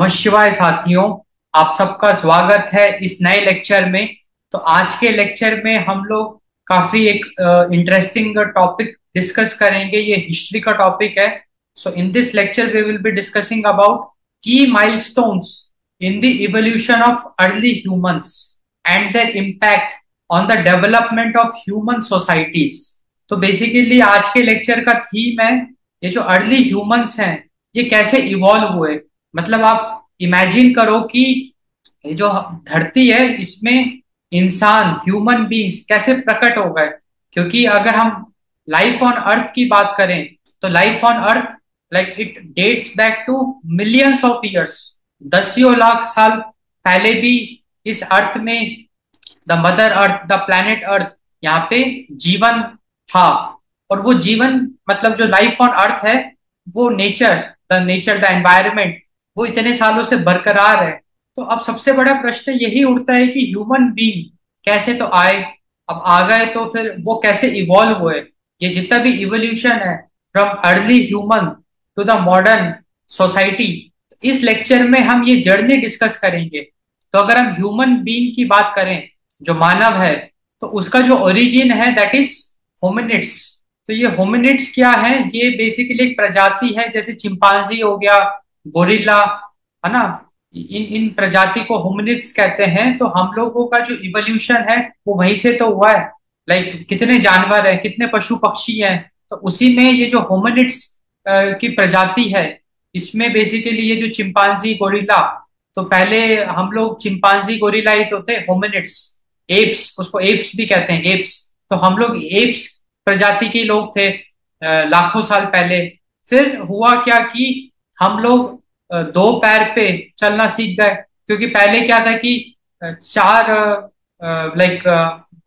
नमः शिवाय साथियों। आप सबका स्वागत है इस नए लेक्चर में। तो आज के लेक्चर में हम लोग काफी एक इंटरेस्टिंग टॉपिक डिस्कस करेंगे। ये हिस्ट्री का टॉपिक है। So in this lecture we will be discussing about key milestones in the evolution of early humans and their impact on the development of human societies. तो basically आज के lecture का theme है ये जो early humans हैं ये कैसे इवॉल्व हुए। मतलब आप इमेजिन करो कि ये जो धरती है इसमें इंसान ह्यूमन बीइंग्स कैसे प्रकट हो गए। क्योंकि अगर हम लाइफ ऑन अर्थ की बात करें तो life on earth like it dates back to millions of years. दसियों लाख साल पहले भी इस अर्थ में the mother earth the planet earth यहाँ पे जीवन था। और वो जीवन मतलब जो लाइफ ऑन अर्थ है वो नेचर द एनवायरमेंट वो इतने सालों से बरकरार है। तो अब सबसे बड़ा प्रश्न यही उठता है कि ह्यूमन बीइंग कैसे तो आए, अब आ गए तो फिर वो कैसे इवॉल्व हुए। ये जितना भी इवोल्यूशन है from early human to the modern society, इस लेक्चर में हम ये जर्नी डिस्कस करेंगे। तो अगर हम ह्यूमन बीइंग की बात करें जो मानव है तो उसका जो ओरिजिन है दैट इज होमिनिड्स। तो ये होमिनिड्स क्या है? ये बेसिकली एक प्रजाति है, जैसे चिंपांजी हो गया, गोरिल्ला, है ना। इन इन प्रजाति को होमिनिड्स कहते हैं। तो हम लोगों का जो इवोल्यूशन है वो वहीं से तो हुआ है। लाइक कितने जानवर हैं, कितने पशु पक्षी हैं, तो उसी में ये जो होमिनिड्स की प्रजाति है इसमें बेसिकली ये जो चिंपांजी गोरिल्ला, तो पहले हम लोग चिंपांजी गोरिल्ला ही तो थे, होमिनिड्स एप्स, उसको एप्स भी कहते हैं, एप्स। तो हम लोग एप्स प्रजाति के लोग थे लाखों साल पहले। फिर हुआ क्या कि हम लोग दो पैर पे चलना सीख गए। क्योंकि पहले क्या था कि चार लाइक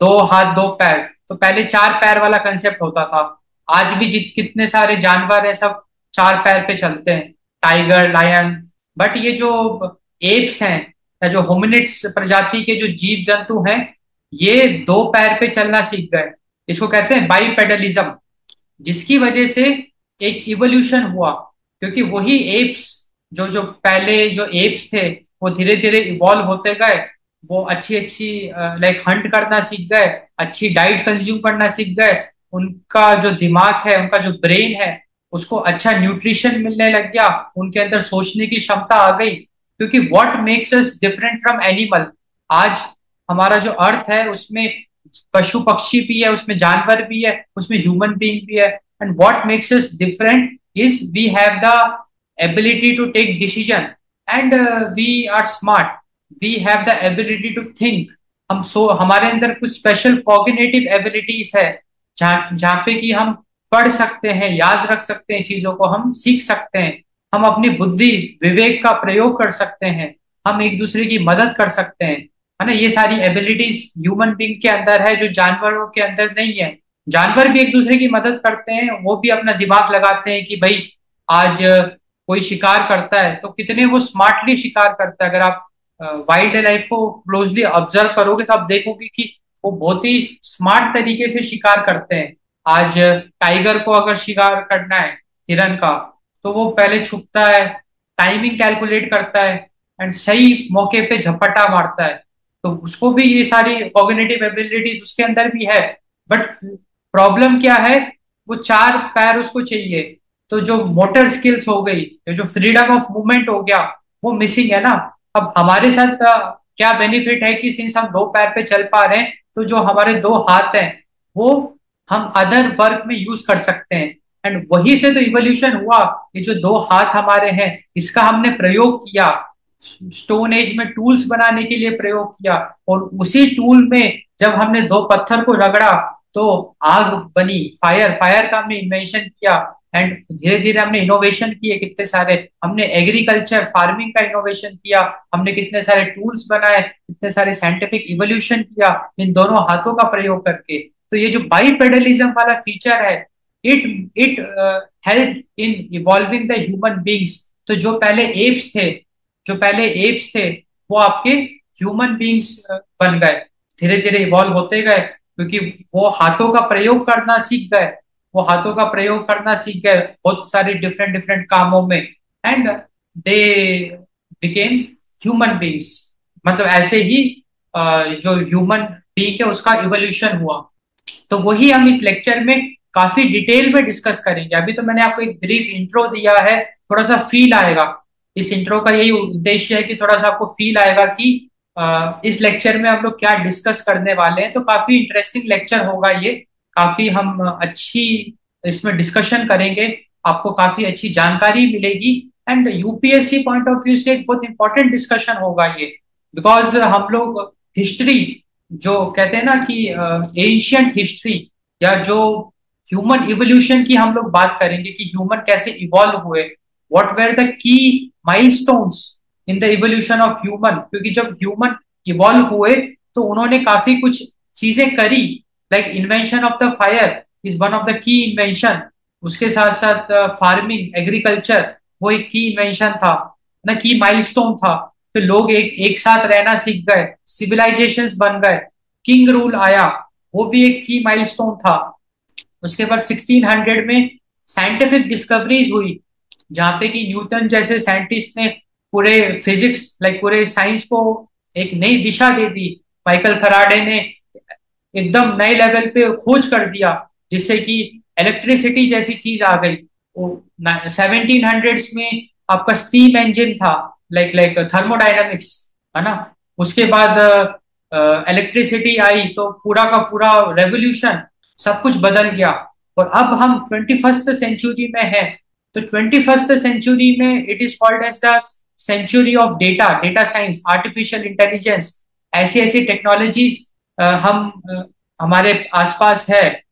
दो हाथ दो पैर, तो पहले चार पैर वाला कंसेप्ट होता था। आज भी जित कितने सारे जानवर है सब चार पैर पे चलते हैं, टाइगर, लायन। बट ये जो एप्स हैं या जो होमिनिड्स प्रजाति के जो जीव जंतु हैं ये दो पैर पे चलना सीख गए। इसको कहते हैं बाइपेडलिज्म, जिसकी वजह से एक इवोल्यूशन हुआ। क्योंकि वही एप्स जो जो पहले जो एप्स थे वो धीरे धीरे इवॉल्व होते गए। वो अच्छी अच्छी लाइक हंट करना सीख गए, अच्छी डाइट कंज्यूम करना सीख गए। उनका जो दिमाग है, उनका जो ब्रेन है, उसको अच्छा न्यूट्रिशन मिलने लग गया। उनके अंदर सोचने की क्षमता आ गई। क्योंकि what makes us different from animal, आज हमारा जो अर्थ है उसमें पशु पक्षी भी है, उसमें जानवर भी है, उसमें ह्यूमन बीइंग भी है। And what makes us different is we have the ability to take decision and we are smart, we have the ability to think। हमारे अंदर कुछ स्पेशल कॉग्निटिव एबिलिटीज है जहाँ जहाँ पे कि हम पढ़ सकते हैं, याद रख सकते हैं, चीजों को हम सीख सकते हैं, हम अपनी बुद्धि विवेक का प्रयोग कर सकते हैं, हम एक दूसरे की मदद कर सकते हैं, है ना। ये सारी एबिलिटीज ह्यूमन बीइंग के अंदर है जो जानवरों के अंदर नहीं है। जानवर भी एक दूसरे की मदद करते हैं, वो भी अपना दिमाग लगाते हैं कि भाई आज कोई शिकार करता है तो कितने वो स्मार्टली शिकार करता है। अगर आप वाइल्ड लाइफ को क्लोजली ऑब्जर्व करोगे तो आप देखोगे कि वो बहुत ही स्मार्ट तरीके से शिकार करते हैं। आज टाइगर को अगर शिकार करना है हिरन का, तो वो पहले छुपता है, टाइमिंग कैलकुलेट करता है एंड सही मौके पे झपट्टा मारता है। तो उसको भी ये सारी कॉग्निटिव एबिलिटीज उसके अंदर भी है। बट प्रॉब्लम क्या है, वो चार पैर उसको चाहिए। तो जो मोटर स्किल्स हो गई, जो फ्रीडम ऑफ मूवमेंट हो गया, वो मिसिंग है ना। अब हमारे साथ क्या बेनिफिट है कि सिंस हम दो पैर पे चल पा रहे हैं तो जो हमारे दो हाथ हैं वो हम अदर वर्क में यूज कर सकते हैं। एंड वही से तो इवोल्यूशन हुआ। ये जो दो हाथ हमारे हैं इसका हमने प्रयोग किया, स्टोन एज में टूल्स बनाने के लिए प्रयोग किया। और उसी टूल में जब हमने दो पत्थर को रगड़ा तो आग बनी, फायर, फायर का हमने इन्वेंशन किया। एंड धीरे धीरे हमने इनोवेशन किए कितने सारे, हमने एग्रीकल्चर फार्मिंग का इनोवेशन किया, हमने कितने सारे टूल्स बनाए, कितने सारे साइंटिफिक इवोल्यूशन किया इन दोनों हाथों का प्रयोग करके। तो ये जो बाइपेडलिज्म वाला फीचर है it it help in evolving the human beings. तो जो पहले एप्स थे वो आपके ह्यूमन बींग्स बन गए, धीरे धीरे इवॉल्व होते गए। क्योंकि वो हाथों का प्रयोग करना सीख गए, वो हाथों का प्रयोग करना सीख गए बहुत सारे डिफरेंट डिफरेंट कामों में। And they became human beings, मतलब ऐसे ही जो ह्यूमन बींग है उसका इवोल्यूशन हुआ। तो वही हम इस लेक्चर में काफी डिटेल में डिस्कस करेंगे। अभी तो मैंने आपको एक ब्रीफ इंट्रो दिया है, थोड़ा सा फील आएगा। इस इंट्रो का यही उद्देश्य है कि थोड़ा सा आपको फील आएगा कि इस लेक्चर में हम लोग क्या डिस्कस करने वाले हैं। तो काफी इंटरेस्टिंग लेक्चर होगा ये, काफी हम अच्छी इसमें डिस्कशन करेंगे, आपको काफी अच्छी जानकारी मिलेगी। And UPSC point of view से एक बहुत इंपॉर्टेंट डिस्कशन होगा ये, बिकॉज हम लोग हिस्ट्री जो कहते हैं ना कि एंशियंट हिस्ट्री या जो ह्यूमन इवोल्यूशन की हम लोग बात करेंगे कि ह्यूमन कैसे इवॉल्व हुए, what were the key milestones in the evolution of human. क्योंकि जब ह्यूमन इवॉल्व हुए तो उन्होंने काफी कुछ चीजें करी, like invention of the fire is one of the key invention. उसके साथ साथ फार्मिंग, एग्रीकल्चर वो एक की इन्वेंशन था ना, की माइलस्टोन था। फिर लोग एक साथ रहना सीख गए, सिविलाइजेशंस बन गए, किंग रूल आया, वो भी एक की माइलस्टोन था। उसके बाद 1600 में साइंटिफिक डिस्कवरीज हुई, जहां पे कि न्यूटन जैसे साइंटिस्ट ने पूरे फिजिक्स लाइक पूरे साइंस को एक नई दिशा दे दी। माइकल फैराडे ने एकदम नए लेवल पे खोज कर दिया, जिससे कि इलेक्ट्रिसिटी जैसी चीज आ गई। वो 1700s में आपका स्टीम इंजन था, लाइक लाइक थर्मोडायनामिक्स, है ना। उसके बाद इलेक्ट्रिसिटी आई तो पूरा का पूरा रेवोल्यूशन, सब कुछ बदल गया। और अब हम 21st सेंचुरी में है। तो 21st सेंचुरी में it is called as the century of data, data science, artificial intelligence. ऐसी ऐसी टेक्नोलॉजीज हमारे आसपास है,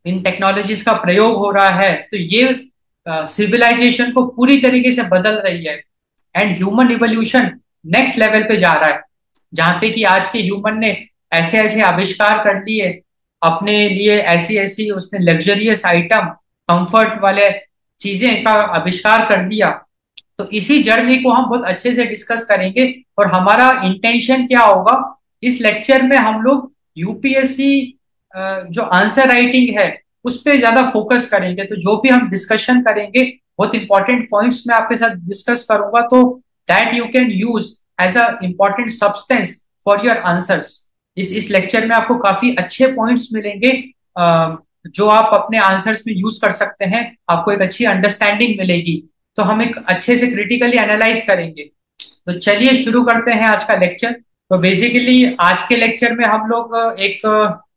इन टेक्नोलॉजीज का प्रयोग हो रहा है। तो ये सिविलाइजेशन को पूरी तरीके से बदल रही है and human evolution next level पे जा रहा है, जहां पे कि आज के ह्यूमन ने ऐसे ऐसे आविष्कार कर लिए अपने लिए, ऐसी ऐसी उसने लग्जरियस आइटम, कंफर्ट वाले चीजें का आविष्कार कर दिया। तो इसी जर्नी को हम बहुत अच्छे से डिस्कस करेंगे। और हमारा इंटेंशन क्या होगा, इस लेक्चर में हम लोग यूपीएससी जो आंसर राइटिंग है उस पर ज्यादा फोकस करेंगे। तो जो भी हम डिस्कशन करेंगे, बहुत इंपॉर्टेंट पॉइंट्स मैं आपके साथ डिस्कस करूंगा, तो that you can use as a important substance for your answers. इस लेक्चर में आपको काफी अच्छे पॉइंट्स मिलेंगे जो आप अपने आंसर्स में यूज कर सकते हैं, आपको एक अच्छी अंडरस्टैंडिंग मिलेगी। तो हम एक अच्छे से क्रिटिकली एनालाइज करेंगे। तो चलिए शुरू करते हैं आज का लेक्चर। तो बेसिकली आज के लेक्चर में हम लोग एक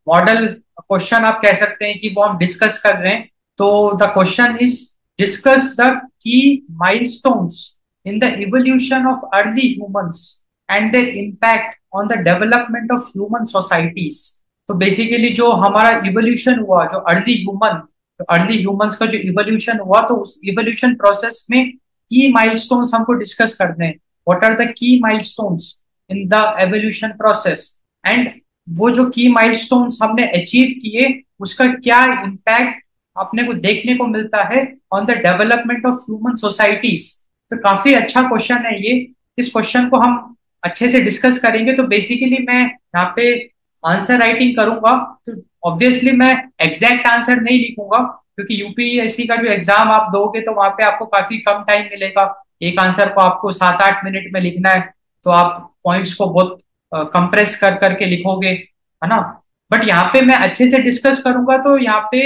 मॉडल क्वेश्चन आप कह सकते हैं कि वो हम डिस्कस कर रहे हैं। तो the question is discuss the key milestones in the evolution of early humans and their impact on the development of human societies. तो बेसिकली जो हमारा इवोल्यूशन हुआ, जो अर्ली ह्यूमन, तो अर्ली ह्यूमंस का जो इवोल्यूशन हुआ, तो उस इवोल्यूशन प्रोसेस में की माइलस्टोन्स हमको डिस्कस करने हैं। What are the key milestones in the evolution process, and वो जो की माइलस्टोन्स हमने अचीव किए उसका क्या इम्पैक्ट अपने को देखने को मिलता है on the development of human societies. तो काफी अच्छा क्वेश्चन है ये। इस क्वेश्चन को हम अच्छे से डिस्कस करेंगे। तो बेसिकली मैं यहाँ पे आंसर राइटिंग करूंगा, तो ऑब्वियसली मैं एग्जैक्ट आंसर नहीं लिखूंगा, क्योंकि यूपीएससी का जो एग्जाम आप दोगे तो वहां पे आपको काफी कम टाइम मिलेगा। एक आंसर को आपको 7-8 मिनट में लिखना है, तो आप पॉइंट्स को बहुत कंप्रेस कर करके लिखोगे, है ना। बट यहाँ पे मैं अच्छे से डिस्कस करूंगा, तो यहाँ पे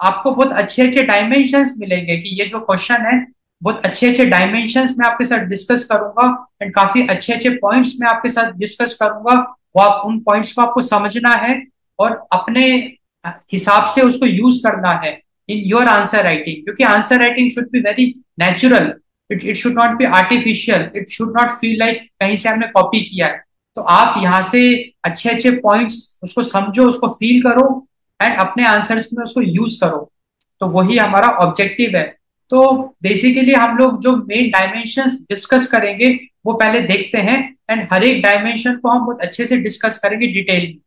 आपको बहुत अच्छे अच्छे डायमेंशंस मिलेंगे कि ये जो क्वेश्चन है, बहुत अच्छे अच्छे डायमेंशंस में आपके साथ डिस्कस करूंगा एंड काफी अच्छे अच्छे पॉइंट्स में आपके साथ डिस्कस करूंगा। वो आप उन पॉइंट्स को आपको समझना है और अपने हिसाब से उसको यूज करना है इन योर आंसर राइटिंग, क्योंकि answer writing should be very natural. It should not be artificial, it should not feel like कहीं से हमने कॉपी किया है। तो आप यहाँ से अच्छे अच्छे पॉइंट्स उसको समझो, उसको फील करो एंड अपने आंसर्स में उसको यूज करो। तो वही हमारा ऑब्जेक्टिव है। तो बेसिकली हम लोग जो मेन डायमेंशंस डिस्कस करेंगे वो पहले देखते हैं, एंड हर एक डायमेंशन को हम बहुत अच्छे से डिस्कस करेंगे डिटेल में।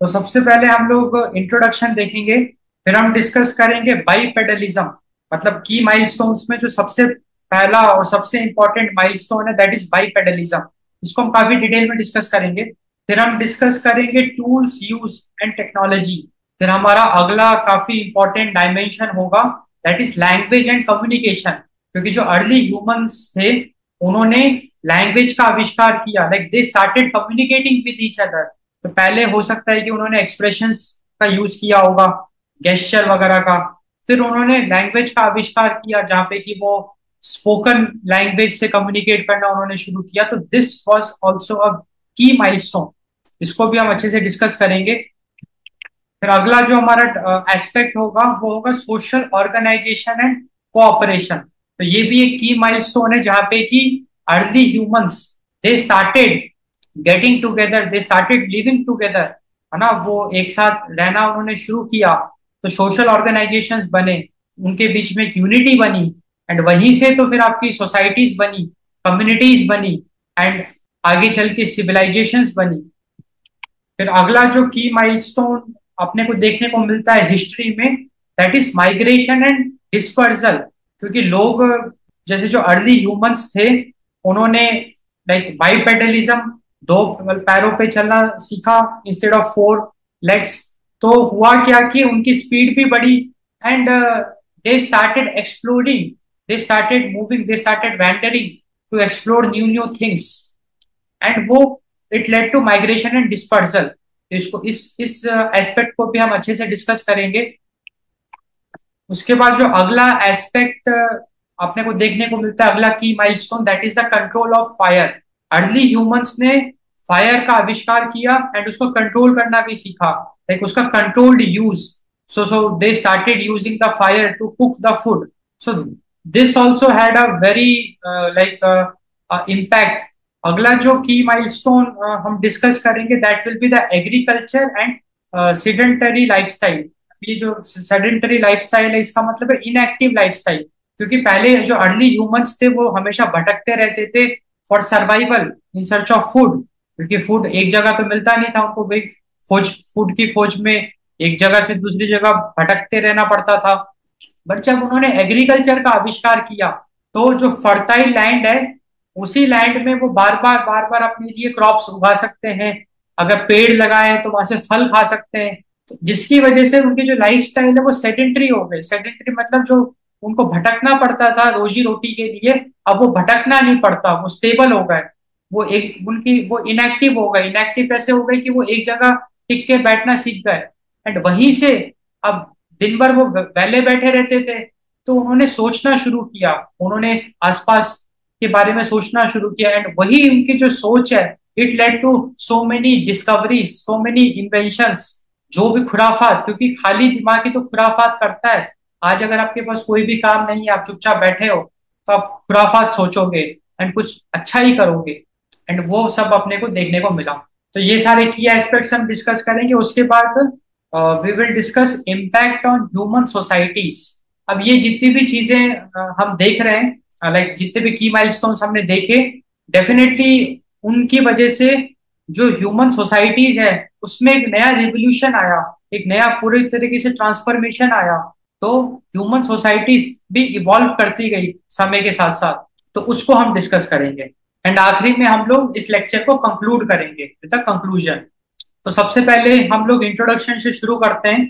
तो सबसे पहले हम लोग इंट्रोडक्शन देखेंगे, फिर हम डिस्कस करेंगे बाइपेडलिज्म, मतलब की माइलस्टोन्स में जो सबसे पहला और सबसे इंपॉर्टेंट माइलस्टोन है दैट इज बाइपेडलिज्म। इसको हम काफी डिटेल में डिस्कस करेंगे। फिर हम डिस्कस करेंगे टूल्स यूज एंड टेक्नोलॉजी। फिर हमारा अगला काफी इंपॉर्टेंट डायमेंशन होगा that is language and communication, क्योंकि जो अर्ली ह्यूमंस थे उन्होंने लैंग्वेज का आविष्कार किया, like they started communicating with each other. तो पहले हो सकता है कि उन्होंने एक्सप्रेशंस का यूज किया होगा, गेस्चर वगैरह का। फिर उन्होंने लैंग्वेज का आविष्कार किया जहाँ पे कि वो स्पोकन लैंग्वेज से कम्युनिकेट करना उन्होंने शुरू किया। तो दिस वाज आल्सो अ की माइलस्टोन। इसको भी हम अच्छे से डिस्कस करेंगे। फिर अगला जो हमारा एस्पेक्ट होगा वो होगा सोशल ऑर्गेनाइजेशन एंड कोऑपरेशन। तो ये भी एक की माइलस्टोन है जहाँ पे कि early humans they started getting together, they started living together, है ना। वो एक साथ रहना उन्होंने शुरू किया, तो सोशल ऑर्गेनाइजेशंस बने, उनके बीच में एक यूनिटी बनी, एंड वहीं से तो फिर आपकी सोसाइटीज बनी, कम्युनिटीज बनी, एंड आगे चल के सिविलाइजेशंस बनी। फिर अगला जो की माइलस्टोन अपने को देखने को मिलता है हिस्ट्री में, that is migration and dispersal. क्योंकि लोग, जैसे जो अर्ली ह्यूमंस थे, उन्होंने लाइक बाइपेडलिज्म, दो पैरों पे चलना सीखा इंस्टेड ऑफ फोर लेग्स। तो हुआ क्या कि उनकी स्पीड भी बढ़ी, and they started exploring, they started moving, they started wandering to explore new new things, and वो it led to migration and dispersal. इसको इस एस्पेक्ट को भी हम अच्छे से डिस्कस करेंगे। उसके बाद जो अगला एस्पेक्ट अपने को देखने को मिलता है, अगला की milestone, that is the control of fire. Early humans ने फायर का आविष्कार किया एंड उसको कंट्रोल करना भी सीखा, लाइक उसका controlled use. So they started using the fire to cook the food. So this also had a very like impact. अगला जो की माइलस्टोन हम डिस्कस करेंगे, that will be the agriculture and sedentary lifestyle. ये जो sedentary lifestyle है, इसका मतलब है इनएक्टिव लाइफस्टाइल। क्योंकि पहले जो अर्ली ह्यूमंस थे वो हमेशा भटकते रहते थे for survival, in search of food. क्योंकि फूड एक जगह तो मिलता नहीं था उनको, भाई खोज, फूड की खोज में एक जगह से दूसरी जगह भटकते रहना पड़ता था। बट जब उन्होंने एग्रीकल्चर का आविष्कार किया, तो जो फर्टाइल लैंड है, उसी लैंड में वो बार बार अपने लिए क्रॉप्स उगा सकते हैं। अगर पेड़ लगाए तो वहां से फल खा सकते हैं। तो जिसकी वजह से उनकी जो लाइफ स्टाइल है वो सेडेंटरी हो गई। सेडेंटरी मतलब जो उनको भटकना पड़ता था रोजी रोटी के लिए, अब वो भटकना नहीं पड़ता, वो स्टेबल हो गए। वो एक उनकी वो इनएक्टिव हो गए। इनएक्टिव कैसे हो गए कि वो एक जगह टिक के बैठना सीख गए, एंड वहीं से अब दिन भर वो वेले बैठे रहते थे। तो उन्होंने सोचना शुरू किया, उन्होंने आसपास के बारे में सोचना शुरू किया, एंड वही उनकी जो सोच है, it led to so many discoveries, so many inventions. जो भी खुराफात, क्योंकि खाली दिमाग ही तो खुराफात करता है। आज अगर आपके पास कोई भी काम नहीं है, आप चुपचाप बैठे हो, तो आप खुराफात सोचोगे एंड कुछ अच्छा ही करोगे, एंड वो सब अपने को देखने को मिला। तो ये सारे की एस्पेक्ट्स हम डिस्कस करेंगे। उसके बाद we will discuss impact on human societies. अब ये जितनी भी चीजें हम देख रहे हैं, लाइक जितने भी की माइलस्टोन्स हमने देखे, डेफिनेटली उनकी वजह से जो ह्यूमन सोसाइटीज है उसमें एक नया रिवोल्यूशन आया, एक नया पूरी तरीके से ट्रांसफॉर्मेशन आया। तो ह्यूमन सोसाइटीज भी इवॉल्व करती गई समय के साथ साथ। तो उसको हम डिस्कस करेंगे, एंड आखिरी में हम लोग इस लेक्चर को कंक्लूड करेंगे विद कंक्लूजन। तो सबसे पहले हम लोग इंट्रोडक्शन से शुरू करते हैं।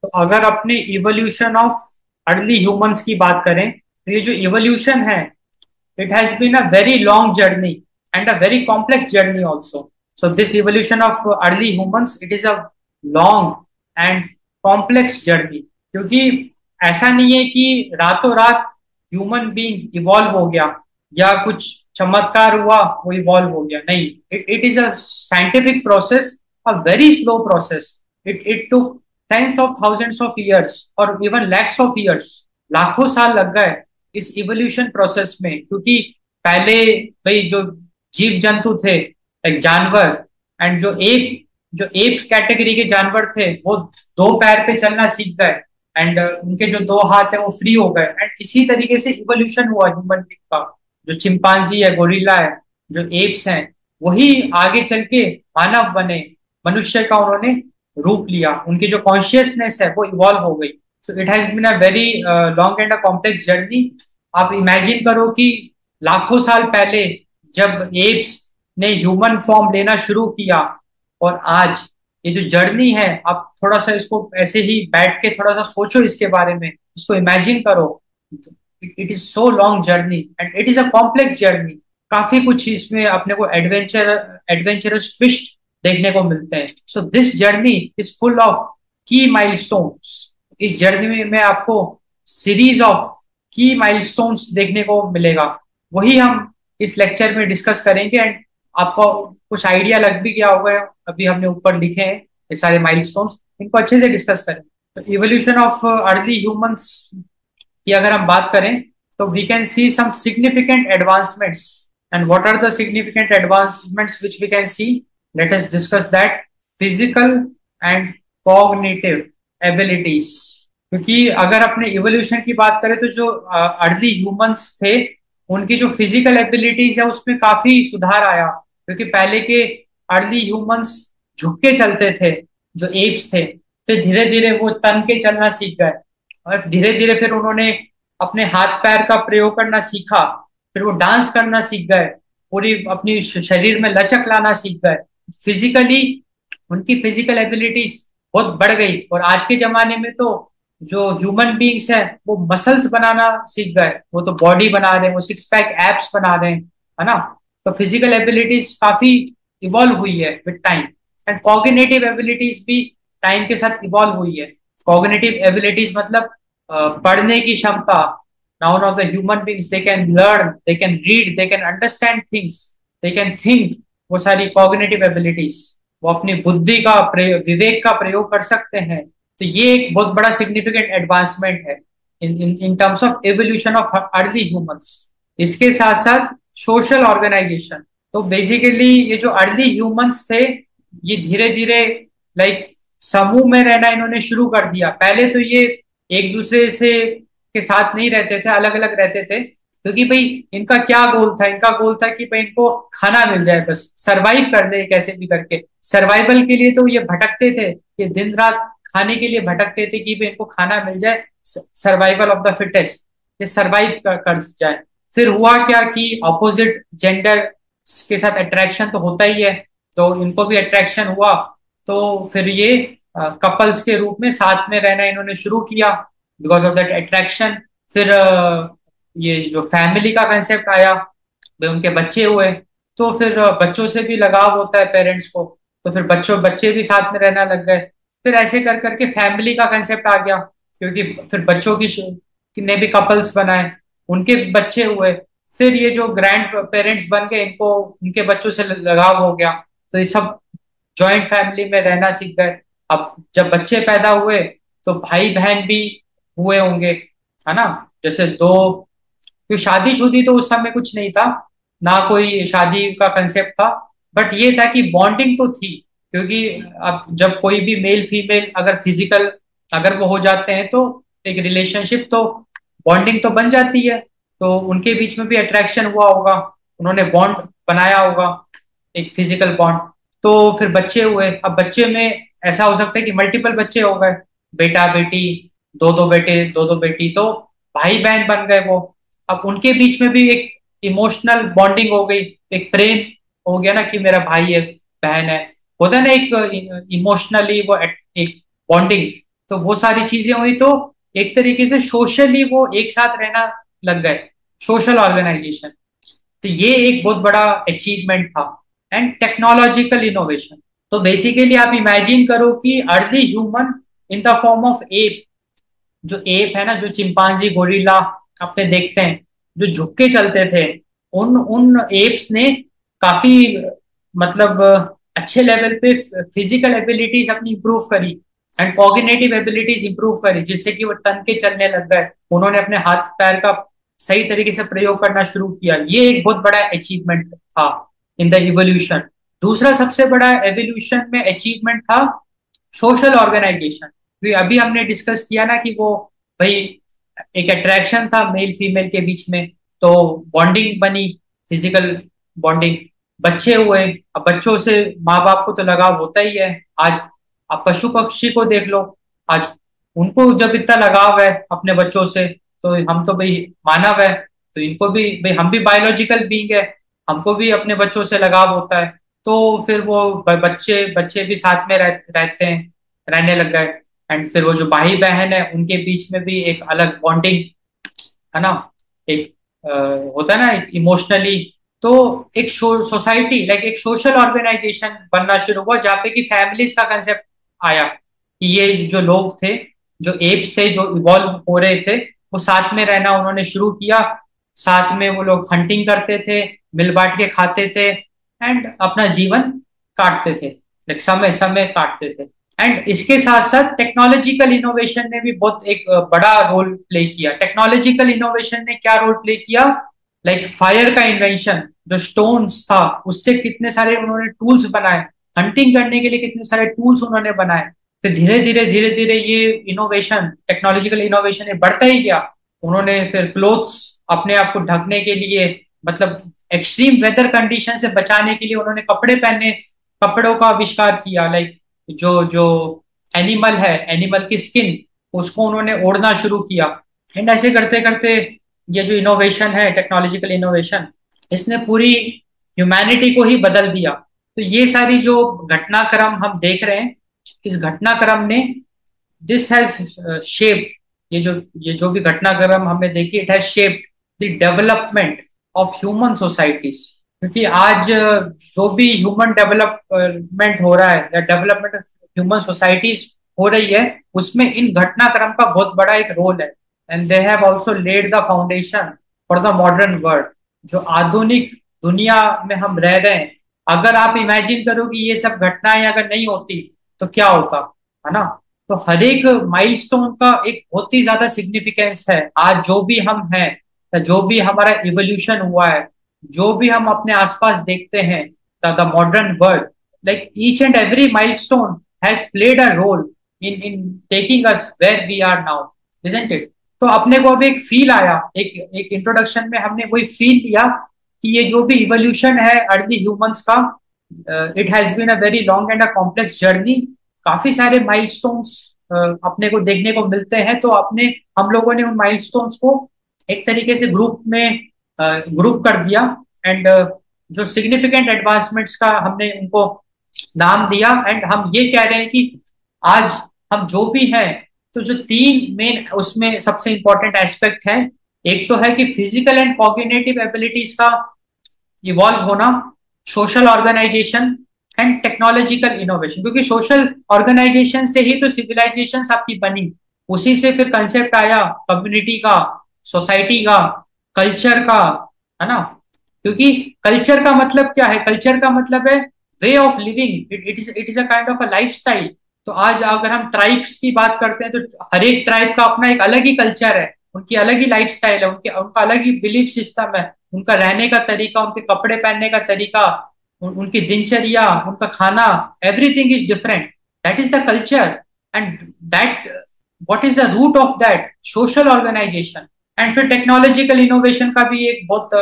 तो अगर अपने इवोल्यूशन ऑफ अर्ली ह्यूमंस की बात करें, तो ये जो इवोल्यूशन है, it has been a very long journey and a very complex journey also. So this evolution of early humans, it is a long and complex journey. क्योंकि ऐसा नहीं है कि रातों रात ह्यूमन बीइंग इवॉल्व हो गया या कुछ चमत्कार हुआ वो इवॉल्व हो गया, नहीं। It is a scientific process, a very slow process. It took tens of thousands of years और इवन लैक्स ऑफ ईयर्स, लाखों साल लग गए इस इवोल्यूशन प्रोसेस में। क्योंकि पहले भाई जो जीव जंतु थे, एक जानवर, एंड जो एप कैटेगरी के जानवर थे, वो दो पैर पे चलना सीख गए, एंड उनके जो दो हाथ है वो फ्री हो गए, एंड इसी तरीके से इवोल्यूशन हुआ ह्यूमन बीइंग का। जो चिंपांजी है, गोरिल्ला है, जो एप्स हैं, वही आगे चल के मानव बने, मनुष्य का उन्होंने रूप लिया, उनकी जो कॉन्शियसनेस है वो इवॉल्व हो गई। So it has been a very long and a complex journey. आप इमेजिन करो कि लाखों साल पहले जब एप्स ने ह्यूमन फॉर्म लेना शुरू किया, और आज ये जो जर्नी है, आप थोड़ा सा इसको ऐसे ही बैठ के थोड़ा सा सोचो इसके बारे में, इसको इमेजिन करो। It is so long journey and it is a complex journey. काफी कुछ इसमें अपने को एडवेंचरस ट्विस्ट देखने को मिलते हैं। So this journey is full of की माइलस्टोन्स। इस जर्नी में आपको सीरीज ऑफ की माइलस्टोन्स देखने को मिलेगा। वही हम इस लेक्चर में डिस्कस करेंगे एंड आपको कुछ आइडिया लग भी गया होगा। अभी हमने ऊपर लिखे हैं ये सारे माइलस्टोन्स, इनको अच्छे से डिस्कस करें। तो इवोल्यूशन ऑफ अर्ली ह्यूमंस की अगर हम बात करें तो we can see some significant advancements. And what are the significant advancements which we can see? Let us discuss that. Physical and cognitive abilities. क्योंकि अगर अपने इवोल्यूशन की बात करें तो जो अर्ली ह्यूमंस थे उनकी जो फिजिकल एबिलिटीज है उसमें काफी सुधार आया। क्योंकि पहले के अर्ली ह्यूमंस झुक के चलते थे, जो एप्स थे, फिर धीरे धीरे वो तन के चलना सीख गए और धीरे धीरे फिर उन्होंने अपने हाथ पैर का प्रयोग करना सीखा। फिर वो डांस करना सीख गए, पूरी अपनी शरीर में लचक लाना सीख गए। फिजिकली उनकी फिजिकल एबिलिटीज बहुत बढ़ गई और आज के जमाने में तो जो ह्यूमन बींग्स है वो मसल्स बनाना सीख गए। वो तो बॉडी बना रहे हैं, वो सिक्स पैक एप्स बना रहे हैं, है ना। तो फिजिकल एबिलिटीज काफी इवॉल्व हुई है with time and cognitive abilities भी टाइम के साथ इवॉल्व हुई है। कॉग्निटिव एबिलिटीज मतलब पढ़ने की क्षमता। Now of the human beings, they can learn, they can read, they can understand things, they can think. वो सारी कॉग्निटिव एबिलिटीज, वो अपनी बुद्धि का विवेक का प्रयोग कर सकते हैं। तो ये एक बहुत बड़ा सिग्निफिकेंट एडवांसमेंट है in terms of evolution of early humans. इसके साथ साथ सोशल ऑर्गेनाइजेशन। तो बेसिकली ये जो अर्ली ह्यूमंस थे ये धीरे धीरे लाइक समूह में रहना इन्होंने शुरू कर दिया। पहले तो ये एक दूसरे से के साथ नहीं रहते थे, अलग अलग रहते थे। क्योंकि भाई इनका क्या गोल था? इनका गोल था कि भाई इनको खाना मिल जाए, बस सरवाइव कर ले कैसे भी करके। सर्वाइवल के लिए तो ये भटकते थे, ये दिन रात खाने के लिए भटकते थे कि भाई इनको खाना मिल जाए, सर्वाइवल ऑफ द फिटेस्ट, ये सर्वाइव कर जाए। फिर हुआ क्या कि ऑपोजिट जेंडर के साथ अट्रैक्शन तो होता ही है, तो इनको भी अट्रैक्शन हुआ। तो फिर ये कपल्स के रूप में साथ में रहना इन्होंने शुरू किया बिकॉज ऑफ दैट अट्रैक्शन। फिर ये जो फैमिली का कंसेप्ट आया, उनके बच्चे हुए, तो फिर बच्चों से भी लगाव होता है पेरेंट्स को, तो फिर बच्चे भी साथ में रहना लग गए। फिर ऐसे कर करके फैमिली का कंसेप्ट आ गया, क्योंकि फिर बच्चों की ने भी कपल्स बनाए, उनके बच्चे हुए। फिर ये जो ग्रैंड पेरेंट्स बन गए, इनको उनके बच्चों से लगाव हो गया, तो ये सब जॉइंट फैमिली में रहना सीख गए। अब जब बच्चे पैदा हुए तो भाई बहन भी हुए होंगे, है ना। जैसे दो, क्योंकि शादी तो उस समय कुछ नहीं था, ना कोई शादी का कंसेप्ट था, बट ये था कि बॉन्डिंग तो थी। क्योंकि अब जब कोई भी मेल फीमेल अगर फिजिकल अगर वो हो जाते हैं तो एक रिलेशनशिप तो बॉन्डिंग तो बन जाती है। तो उनके बीच में भी अट्रैक्शन हुआ होगा, उन्होंने बॉन्ड बनाया होगा, एक फिजिकल बॉन्ड। तो फिर बच्चे हुए। अब बच्चे में ऐसा हो सकता है कि मल्टीपल बच्चे हो गए, बेटा बेटी, दो दो बेटे दो दो बेटी, तो भाई बहन बन गए वो। अब उनके बीच में भी एक इमोशनल बॉन्डिंग हो गई, एक प्रेम हो गया ना कि मेरा भाई है, बहन है, होता है ना एक इमोशनली वो एक बॉन्डिंग। तो वो सारी चीजें हुई, तो एक तरीके से सोशली वो एक साथ रहना लग गए, सोशल ऑर्गेनाइजेशन। तो ये एक बहुत बड़ा अचीवमेंट था। And technological innovation. तो बेसिकली आप इमेजिन करो कि early human in the form of app, जो एप है ना, जो चिंपांजी गोरिल्ला अपने देखते हैं जो झुक के चलते थे, उन उन एप्स ने काफी मतलब अच्छे लेवल पे फिजिकल एबिलिटीज अपनी इंप्रूव करी एंड कॉग्निटिव एबिलिटीज इंप्रूव करी, जिससे कि वो तन के चलने लग गए। उन्होंने अपने हाथ पैर का सही तरीके से प्रयोग करना शुरू किया। ये एक बहुत बड़ा अचीवमेंट था इन द इवोल्यूशन। दूसरा सबसे बड़ा एवोल्यूशन में अचीवमेंट था सोशल ऑर्गेनाइजेशन। क्योंकि अभी हमने डिस्कस किया ना कि वो भाई एक अट्रैक्शन था मेल फीमेल के बीच में, तो बॉन्डिंग बनी, फिजिकल बॉन्डिंग। बच्चे हुए, अब बच्चों से माँ बाप को तो लगाव होता ही है। आज आप पशु पक्षी को देख लो, आज उनको जब इतना लगाव है अपने बच्चों से, तो हम तो भाई मानव है, तो इनको भी भाई, हम भी बायोलॉजिकल बीइंग है, हमको भी अपने बच्चों से लगाव होता है। तो फिर वो बच्चे बच्चे भी साथ में रहते हैं, रहने लग गए। एंड फिर वो जो भाई बहन है उनके बीच में भी एक अलग बॉन्डिंग, है ना। एक होता है ना इमोशनली। तो एक सोसाइटी लाइक एक सोशल ऑर्गेनाइजेशन बनना शुरू हुआ जहाँ पे कि फैमिलीज का कंसेप्ट आया कि ये जो लोग थे, जो एप्स थे, जो इवॉल्व हो रहे थे, वो साथ में रहना उन्होंने शुरू किया। साथ में वो लोग हंटिंग करते थे, मिल बांट के खाते थे एंड अपना जीवन काटते थे, लाइक समय समय काटते थे। एंड इसके साथ साथ टेक्नोलॉजिकल इनोवेशन ने भी बहुत एक बड़ा रोल प्ले किया। टेक्नोलॉजिकल इनोवेशन ने क्या रोल प्ले किया, लाइक फायर का इन्वेंशन, जो स्टोन्स था उससे कितने सारे उन्होंने टूल्स बनाए, हंटिंग करने के लिए कितने सारे टूल्स उन्होंने बनाए। फिर धीरे धीरे ये इनोवेशन, टेक्नोलॉजिकल इनोवेशन ये बढ़ता ही गया। उन्होंने फिर क्लोथ्स, अपने आप को ढकने के लिए, मतलब एक्सट्रीम वेदर कंडीशन से बचाने के लिए उन्होंने कपड़े पहनने, कपड़ों का आविष्कार किया। लाइक जो जो एनिमल है, एनिमल की स्किन, उसको उन्होंने ओढ़ना शुरू किया। एंड ऐसे करते करते ये जो इनोवेशन है, टेक्नोलॉजिकल इनोवेशन, इसने पूरी ह्यूमैनिटी को ही बदल दिया। तो ये सारी जो घटनाक्रम हम देख रहे हैं, इस घटनाक्रम ने, दिस हैज शेप, ये जो भी घटनाक्रम हमने देखी, it has shaped the development of human societies. क्योंकि आज जो भी ह्यूमन डेवलपमेंट हो रहा है या डेवलपमेंट ऑफ ह्यूमन सोसाइटीज हो रही है, उसमें इन घटनाक्रम का बहुत बड़ा एक रोल है। And they have also led the foundation for the modern world. जो आधुनिक दुनिया में हम रह रहे हैं, अगर आप इमेजिन करो कि ये सब घटनाएं अगर नहीं होती तो क्या होता, है ना। तो हर एक माइलस्टोन का एक बहुत ही ज्यादा सिग्निफिकेंस है। आज जो भी हम हैं, या जो भी हमारा इवोल्यूशन हुआ है, जो भी हम अपने आसपास देखते हैं, the modern world, like each and every milestone has played a role in taking us where we are now, isn't it. तो अपने को अभी एक फील आया, एक इंट्रोडक्शन में हमने वही फील लिया कि ये जो भी इवोल्यूशन है अर्ली ह्यूमंस का, it has been a very long and a complex journey. काफी सारे माइलस्टोन्स अपने को देखने को मिलते हैं। तो अपने हम लोगों ने उन माइलस्टोन्स को एक तरीके से ग्रुप में ग्रुप कर दिया। एंड जो सिग्निफिकेंट एडवांसमेंट्स का हमने उनको नाम दिया। एंड हम ये कह रहे हैं कि आज हम जो भी हैं, तो जो तीन मेन उसमें सबसे इंपॉर्टेंट एस्पेक्ट है, एक तो है कि फिजिकल एंड कॉग्निटिव एबिलिटीज का इवॉल्व होना, social organisation and technological innovation. क्योंकि सोशल ऑर्गेनाइजेशन से ही तो सिविलाइजेशन आपकी बनी, उसी से फिर कंसेप्ट आया कम्युनिटी का, सोसाइटी का, कल्चर का, है ना। क्योंकि कल्चर का मतलब क्या है, कल्चर का मतलब है way of living, it is a kind of a life style. तो आज अगर हम ट्राइब्स की बात करते हैं, तो हर एक ट्राइब का अपना एक अलग ही कल्चर है, उनकी अलग ही लाइफ स्टाइल है, उनका अलग ही बिलीफ सिस्टम है, उनका रहने का तरीका, उनके कपड़े पहनने का तरीका, उनकी दिनचर्या, उनका खाना, everything is different. That is the culture. And that, what is the root of that, social organisation. एंड फिर टेक्नोलॉजिकल इनोवेशन का भी एक बहुत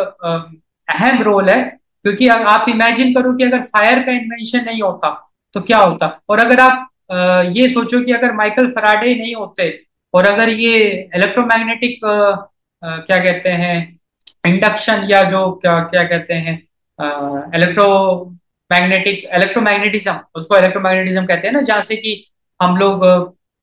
अहम रोल है। क्योंकि आप इमेजिन करो कि अगर फायर का इन्वेंशन नहीं होता तो क्या होता, और अगर आप ये सोचो कि अगर माइकल फैराडे नहीं होते, और अगर ये इलेक्ट्रोमैग्नेटिक क्या कहते हैं, इंडक्शन, या जो क्या क्या कहते हैं, इलेक्ट्रोमैग्नेटिज्म, उसको इलेक्ट्रोमैग्नेटिज्म कहते हैं ना, जहां से कि हम लोग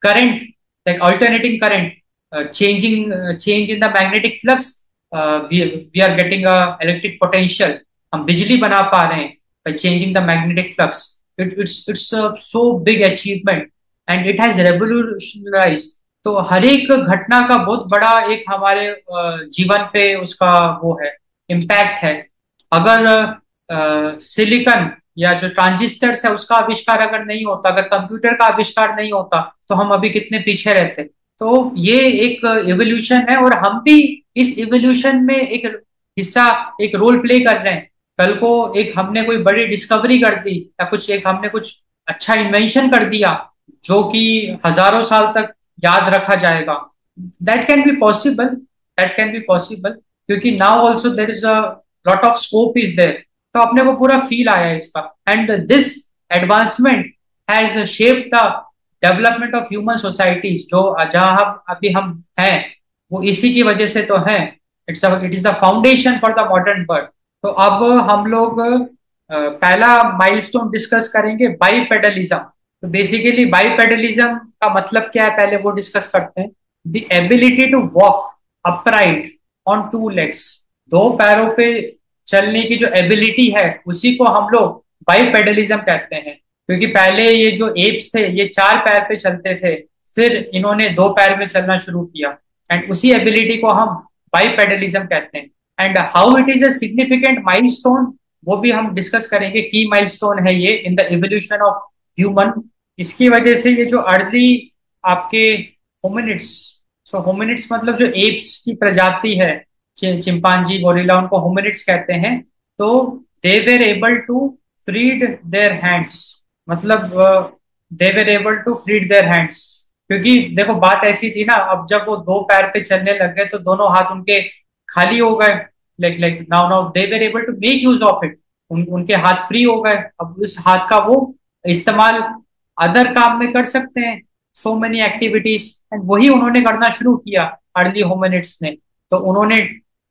current, like alternating current, change in the magnetic flux, we are getting a electric potential, हम बिजली बना पा रहे हैं by changing the magnetic flux. It's a so big achievement and it has revolutionized. तो हर एक घटना का बहुत बड़ा एक हमारे जीवन पे उसका वो है, इम्पैक्ट है। अगर सिलिकन या जो ट्रांजिस्टर्स है उसका आविष्कार अगर नहीं होता, अगर कंप्यूटर का आविष्कार नहीं होता, तो हम अभी कितने पीछे रहते। तो ये एक इवोल्यूशन है, और हम भी इस इवोल्यूशन में एक हिस्सा, एक रोल प्ले कर रहे हैं। कल को एक हमने कोई बड़ी डिस्कवरी कर दी, या कुछ एक हमने कुछ अच्छा इन्वेंशन कर दिया जो कि हजारों साल तक याद रखा जाएगा। That can be possible, that can be possible, क्योंकि now also there is a lot of scope is there. तो अपने को पूरा फील आया इसका। And this advancement has shaped the development of human societies, जो जहां अभी हम हैं वो इसी की वजह से तो है। It is the foundation for the modern world. तो अब हम लोग पहला माइलस्टोन डिस्कस करेंगे, बाइपेडलिज्म। तो बेसिकली बाइपेडलिज्म का मतलब क्या है, पहले वो डिस्कस करते हैं। The ability to walk upright on two legs, दो पैरों पे चलने की जो एबिलिटी है उसी को हम लोग बाइपेडलिज्म कहते हैं। क्योंकि पहले ये जो एप्स थे ये चार पैर पे चलते थे, फिर इन्होंने दो पैर में चलना शुरू किया, एंड उसी एबिलिटी को हम बाइपेडलिज्म कहते हैं। And how it is a significant milestone, वो भी हम डिस्कस करेंगे। की माइलस्टोन है ये इन द इवोल्यूशन ऑफ ह्यूमन। इसकी वजह से ये जो अर्ली आपके होमिनिड्स, सो होमिनिड्स मतलब जो एप्स की प्रजाति है, चिंपांजी गोरिल्ला, उनको होमिनिड्स कहते हैं। तो they were able to freed their hands, मतलब they were able to freed their hands. क्योंकि देखो बात ऐसी थी ना, अब जब वो दो पैर पे चलने लग गए तो दोनों हाथ उनके खाली हो गए। Like now now they were able to make use of it. उनके हाथ फ्री हो गए, अब उस हाथ का वो इस्तेमाल अदर काम में कर सकते हैं, सो मेनी एक्टिविटीज। एंड वही उन्होंने करना शुरू किया अर्ली होमिनिड्स ने। तो उन्होंने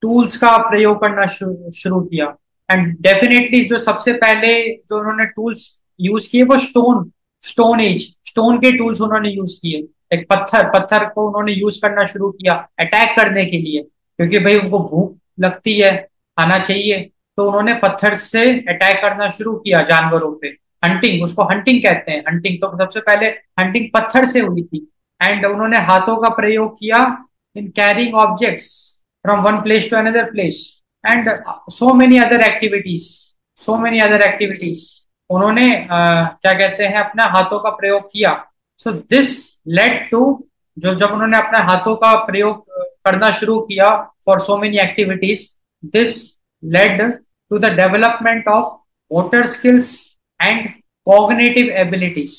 टूल्स का प्रयोग करना शुरू किया। एंड डेफिनेटली जो सबसे पहले जो उन्होंने टूल्स यूज किए वो स्टोन एज, स्टोन के टूल्स उन्होंने यूज किए। एक पत्थर पत्थर को उन्होंने यूज करना शुरू किया अटैक करने के लिए, क्योंकि भाई उनको भूख लगती है, खाना चाहिए, तो उन्होंने पत्थर से अटैक करना शुरू किया जानवरों पे। हंटिंग, उसको हंटिंग कहते हैं। हंटिंग तो सबसे पहले हंटिंग पत्थर से हुई थी। एंड उन्होंने हाथों का प्रयोग किया in carrying objects from one place to another place, and so many other activities, so many other activities उन्होंने क्या कहते हैं अपना हाथों का प्रयोग किया। सो दिस लेड टू, जो जब उन्होंने अपने हाथों का प्रयोग करना शुरू किया for so many activities, this led to the development of motor skills and cognitive abilities.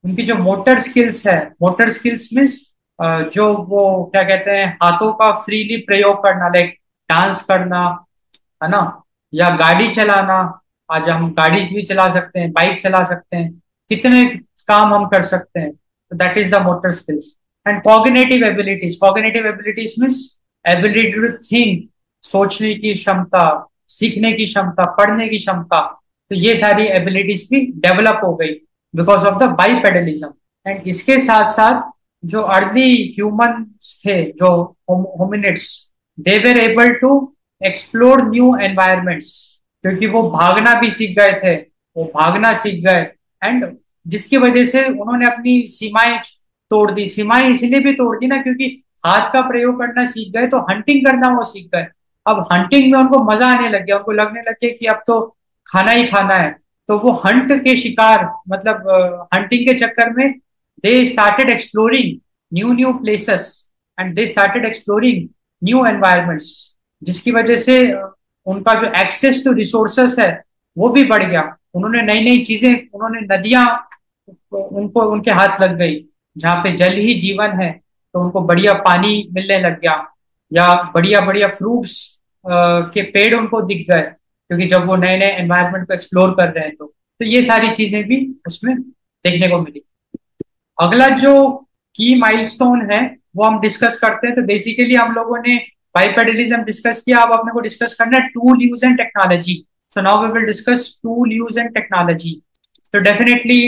उनकी जो मोटर स्किल्स है, मोटर स्किल्स मीन्स जो वो क्या कहते हैं हाथों का फ्रीली प्रयोग करना, लाइक डांस करना, है ना, या गाड़ी चलाना। आज हम गाड़ी भी चला सकते हैं, बाइक चला सकते हैं, कितने काम हम कर सकते हैं। तो that is the motor skills. And cognitive abilities, cognitive abilities means ability to think, सोचने की क्षमता, सीखने की क्षमता, पढ़ने की क्षमता। तो ये सारी एबिलिटीज भी डेवलप हो गई because of the bipedalism. And इसके साथ साथ जो अर्ली ह्यूमन थे, जो hominids, they were able to explore new environments, क्योंकि वो भागना भी सीख गए थे, वो भागना सीख गए। एंड जिसकी वजह से उन्होंने अपनी सीमाएं तोड़ दी। सीमाएं इसलिए भी तोड़ दी ना, क्योंकि हाथ का प्रयोग करना सीख गए तो हंटिंग करना वो सीख गए। अब हंटिंग में उनको मजा आने लग गया, उनको लगने लग गया कि अब तो खाना ही खाना है। तो वो हंट के शिकार, मतलब हंटिंग के चक्कर में दे started exploring new new places and they started exploring new environments, जिसकी वजह से उनका जो एक्सेस टू रिसोर्सेस है वो भी बढ़ गया। उन्होंने नई नई चीजें, उन्होंने नदियां उनको उनके हाथ लग गई, जहाँ पे जल ही जीवन है, तो उनको बढ़िया पानी मिलने लग गया, या बढ़िया बढ़िया फ्रूट्स के पेड़ उनको दिख गए, क्योंकि जब वो नए नए एनवायरनमेंट को एक्सप्लोर कर रहे हैं तो ये सारी चीजें भी उसमें देखने को मिली। अगला जो की माइलस्टोन है वो हम डिस्कस करते हैं। तो बेसिकली हम लोगों ने बाइपेडलिज्म डिस्कस किया, अब अपने को डिस्कस करना है tool use and technology. So now we will discuss tool use and technology. तो डेफिनेटली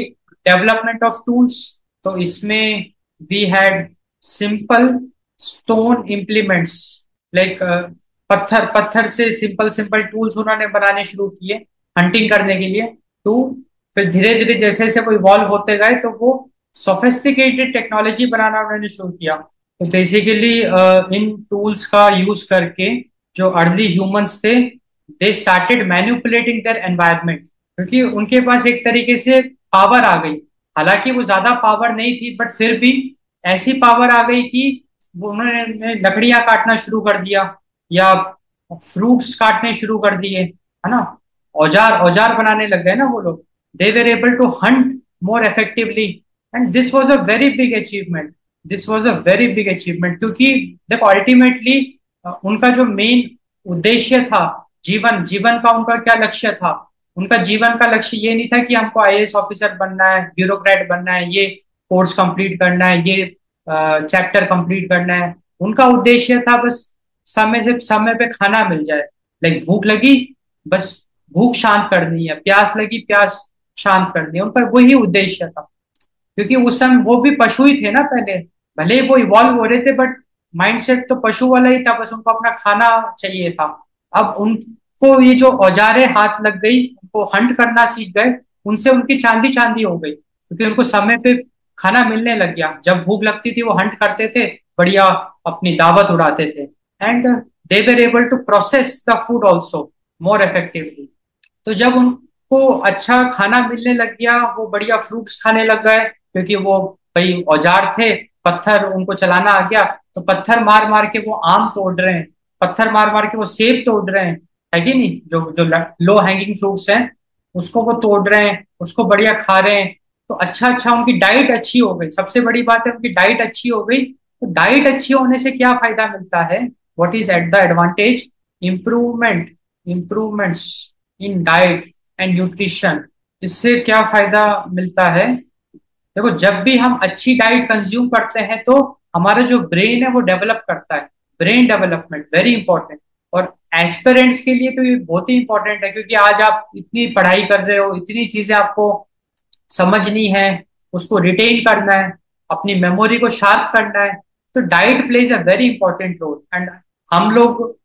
डेवलपमेंट ऑफ टूल्स, तो इसमें we had simple stone implements, like पत्थर पत्थर से सिंपल सिंपल टूल्स उन्होंने बनाने शुरू किए हंटिंग करने के लिए। टू फिर धीरे धीरे जैसे जैसे वो इवॉल्व होते गए तो वो सोफिस्टिकेटेड टेक्नोलॉजी बनाना उन्होंने शुरू किया। तो बेसिकली इन टूल्स का यूज करके जो अर्ली ह्यूमंस थे, they started manipulating their environment, क्योंकि उनके पास एक तरीके से पावर आ गई। हालांकि वो ज्यादा पावर नहीं थी, बट फिर भी ऐसी पावर आ गई कि वो उन्होंने लकड़ियां काटना शुरू कर दिया, या फ्रूट्स काटने शुरू कर दिए, है ना, औजार औजार बनाने लग गए ना वो लोग। They were able to hunt more effectively, and this was a very big achievement, this was a very big achievement. क्योंकि देखो अल्टीमेटली उनका जो मेन उद्देश्य था, जीवन जीवन का उनका क्या लक्ष्य था, उनका जीवन का लक्ष्य ये नहीं था कि हमको आईएएस ऑफिसर बनना है, ब्यूरोक्रेट बनना है, ये कोर्स कंप्लीट करना है, ये चैप्टर कंप्लीट करना है। उनका उद्देश्य था बस समय से समय पे खाना मिल जाए। लाइक भूख लगी, बस भूख शांत करनी है, प्यास लगी, प्यास शांत करनी है, उनका वही उद्देश्य था। क्योंकि उस समय वो भी पशु ही थे ना पहले, भले ही वो इवॉल्व हो रहे थे, बट माइंडसेट तो पशु वाला ही था, बस उनको अपना खाना चाहिए था। अब उनको ये जो औजारें हाथ लग गई, उनको हंट करना सीख गए, उनसे उनकी चांदी चांदी हो गई, क्योंकि उनको समय पे खाना मिलने लग गया। जब भूख लगती थी वो हंट करते थे, बढ़िया अपनी दावत उड़ाते थे। And they were able to process the food also more effectively. तो जब उनको अच्छा खाना मिलने लग गया, वो बढ़िया फ्रूट्स खाने लग गए, क्योंकि वो भाई औजार थे, पत्थर उनको चलाना आ गया, तो पत्थर मार मार के वो आम तोड़ रहे हैं, पत्थर मार मार के वो सेब तोड़ रहे हैं, है कि नहीं? जो जो लो हैंगिंग फ्रूट्स हैं उसको वो तोड़ रहे हैं, उसको बढ़िया खा रहे हैं। तो अच्छा अच्छा उनकी डाइट अच्छी हो गई, सबसे बड़ी बात है उनकी डाइट अच्छी हो गई। तो डाइट अच्छी होने से क्या फायदा मिलता है? What is at the advantage? Improvements in diet and nutrition. इससे क्या फायदा मिलता है? देखो, जब भी हम अच्छी डाइट कंज्यूम करते हैं तो हमारा जो ब्रेन है वो डेवलप करता है। Brain development very important. और एस्पिरेंट्स के लिए तो ये बहुत ही इंपॉर्टेंट है, क्योंकि आज आप इतनी पढ़ाई कर रहे हो, इतनी चीजें आपको समझनी है, उसको रिटेन करना है, अपनी मेमोरी को शार्प करना है। तो diet plays a very important role. And हम लोग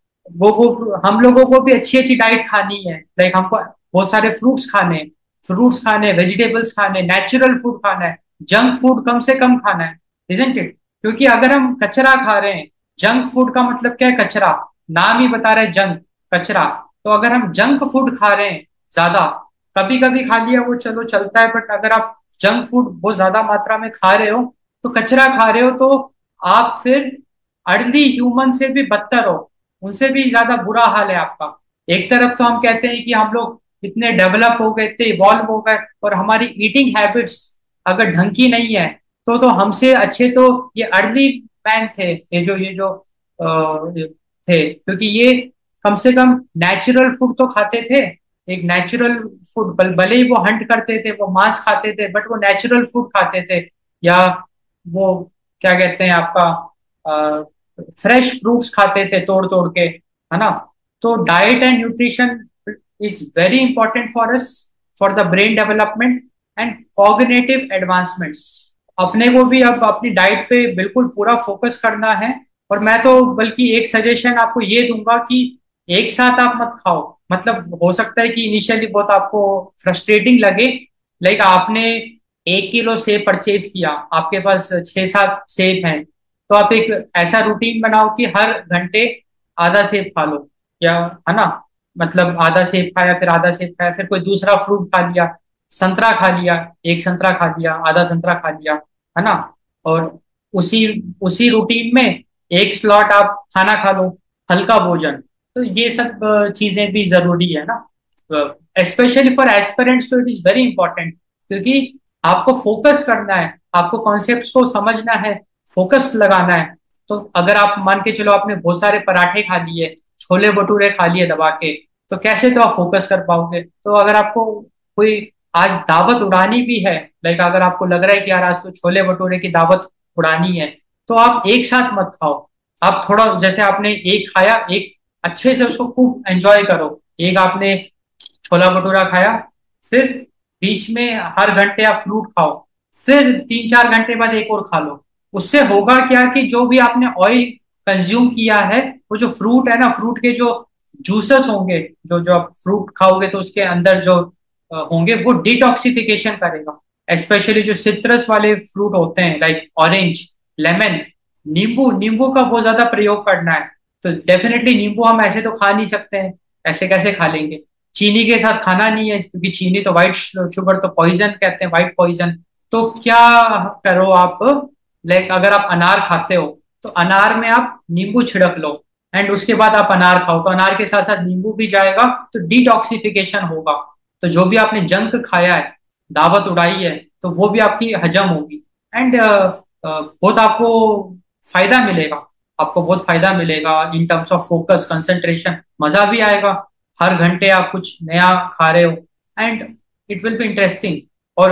हम लोगों को भी अच्छी अच्छी डाइट खानी है। लाइक हमको बहुत सारे फ्रूट्स खाने, वेजिटेबल्स खाने, नेचुरल फूड खाना है, जंक फूड कम से कम खाना है, इजंट इट? क्योंकि अगर हम कचरा खा रहे हैं, जंक फूड का मतलब क्या है? कचरा। नाम ही बता रहे हैं, जंक, कचरा। तो अगर हम जंक फूड खा रहे हैं ज्यादा, कभी कभी खा लिया वो चलो चलता है, बट अगर आप जंक फूड बहुत ज्यादा मात्रा में खा रहे हो, तो कचरा खा रहे हो, तो आप फिर अर्ली ह्यूमन से भी बदतर हो, उनसे भी ज्यादा बुरा हाल है आपका। एक तरफ तो हम कहते हैं कि हम लोग इतने डेवलप हो गए, इतने इवॉल्व हो गए, और हमारी ईटिंग हैबिट्स अगर ढंग की नहीं है, तो हमसे अच्छे तो ये अर्ली मैन थे, ये जो थे, क्योंकि ये कम से कम नेचुरल फूड तो खाते थे। एक नेचुरल फूड, भले ही वो हंट करते थे, वो मांस खाते थे, बट वो नेचुरल फूड खाते थे। या वो क्या कहते हैं आपका, फ्रेश फ्रूट्स खाते थे तोड़ तोड़ के, है ना? तो diet and nutrition is very important for us, for the brain development and cognitive advancements. अपने को भी अब अपनी डाइट पे बिल्कुल पूरा फोकस करना है। और मैं तो बल्कि एक सजेशन आपको ये दूंगा कि एक साथ आप मत खाओ। मतलब हो सकता है कि इनिशियली बहुत आपको फ्रस्ट्रेटिंग लगे, लाइक आपने 1 किलो सेब परचेज किया, आपके पास 6-7 सेब हैं, तो आप एक ऐसा रूटीन बनाओ कि हर घंटे आधा सेब खा लो, या, है ना? मतलब आधा सेब खाया, फिर आधा सेब खाया, फिर कोई दूसरा फ्रूट खा लिया, संतरा खा लिया, एक संतरा खा लिया, आधा संतरा खा लिया, है ना? और उसी उसी रूटीन में एक स्लॉट आप खाना खा लो, हल्का भोजन। तो ये सब चीजें भी जरूरी है ना, स्पेशली फॉर एस्पिरेंट्स। तो इट इज वेरी इंपॉर्टेंट, क्योंकि आपको फोकस करना है, आपको कॉन्सेप्ट्स को समझना है, फोकस लगाना है। तो अगर आप मान के चलो आपने बहुत सारे पराठे खा लिए, छोले भटूरे खा लिए दबा के, तो कैसे तो आप फोकस कर पाओगे? तो अगर आपको कोई आज दावत उड़ानी भी है, लाइक अगर आपको लग रहा है कि यार आज तो छोले भटूरे की दावत उड़ानी है, तो आप एक साथ मत खाओ। आप थोड़ा, जैसे आपने एक खाया, एक अच्छे से उसको खूब एंजॉय करो। एक आपने छोला भटूरा खाया, फिर बीच में हर घंटे आप फ्रूट खाओ, फिर 3-4 घंटे बाद एक और खा लो। उससे होगा क्या कि जो भी आपने ऑयल कंज्यूम किया है, वो जो फ्रूट है ना, फ्रूट के जो जूसेस होंगे, जो जो आप फ्रूट खाओगे तो उसके अंदर जो होंगे, वो डिटॉक्सिफिकेशन करेगा। स्पेशली जो सिट्रस वाले फ्रूट होते हैं, लाइक ऑरेंज, लेमन, नींबू, नींबू का बहुत ज्यादा प्रयोग करना है। तो डेफिनेटली नींबू हम ऐसे तो खा नहीं सकते हैं, ऐसे कैसे खा लेंगे? चीनी के साथ खाना नहीं है, क्योंकि चीनी तो व्हाइट शुगर, तो पॉइजन कहते हैं, व्हाइट पॉइजन। तो क्या करो आप, लाइक अगर आप अनार खाते हो, तो अनार में आप नींबू छिड़क लो, एंड उसके बाद आप अनार खाओ, तो अनार के साथ साथ नींबू भी जाएगा, तो डिटॉक्सिफिकेशन होगा। तो जो भी आपने जंक खाया है, दावत उड़ाई है, तो वो भी आपकी हजम होगी। एंड बहुत आपको फायदा मिलेगा, आपको बहुत फायदा मिलेगा in terms of focus, concentration, मजा भी आएगा। हर घंटे आप कुछ नया खा रहे हो, and it will be interesting. और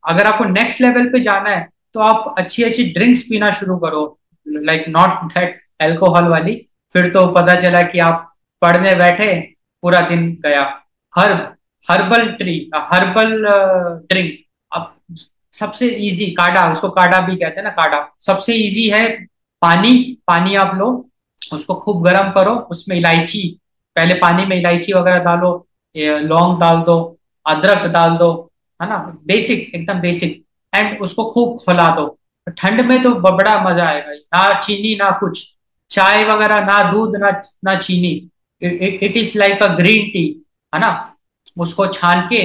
अगर आपको नेक्स्ट लेवल पे जाना है, तो आप अच्छी अच्छी ड्रिंक्स पीना शुरू करो, लाइक नॉट दैट अल्कोहल वाली। फिर तो पता चला कि आप पढ़ने बैठे, पूरा दिन गया। हर हर्बल ड्रिंक। अब सबसे इजी काढ़ा, उसको काढ़ा भी कहते हैं ना, काढ़ा सबसे इजी है। पानी, पानी आप लो, उसको खूब गर्म करो, उसमें इलायची, पहले पानी में इलायची वगैरह डालो, लौंग डाल दो, अदरक डाल दो, है ना, बेसिक, एकदम बेसिक। एंड उसको खूब खौला दो। ठंड में तो बड़ा मजा आएगा, ना चीनी ना कुछ, चाय वगैरह ना, दूध ना, ना चीनी। It is like a green tea, है ना। उसको छान के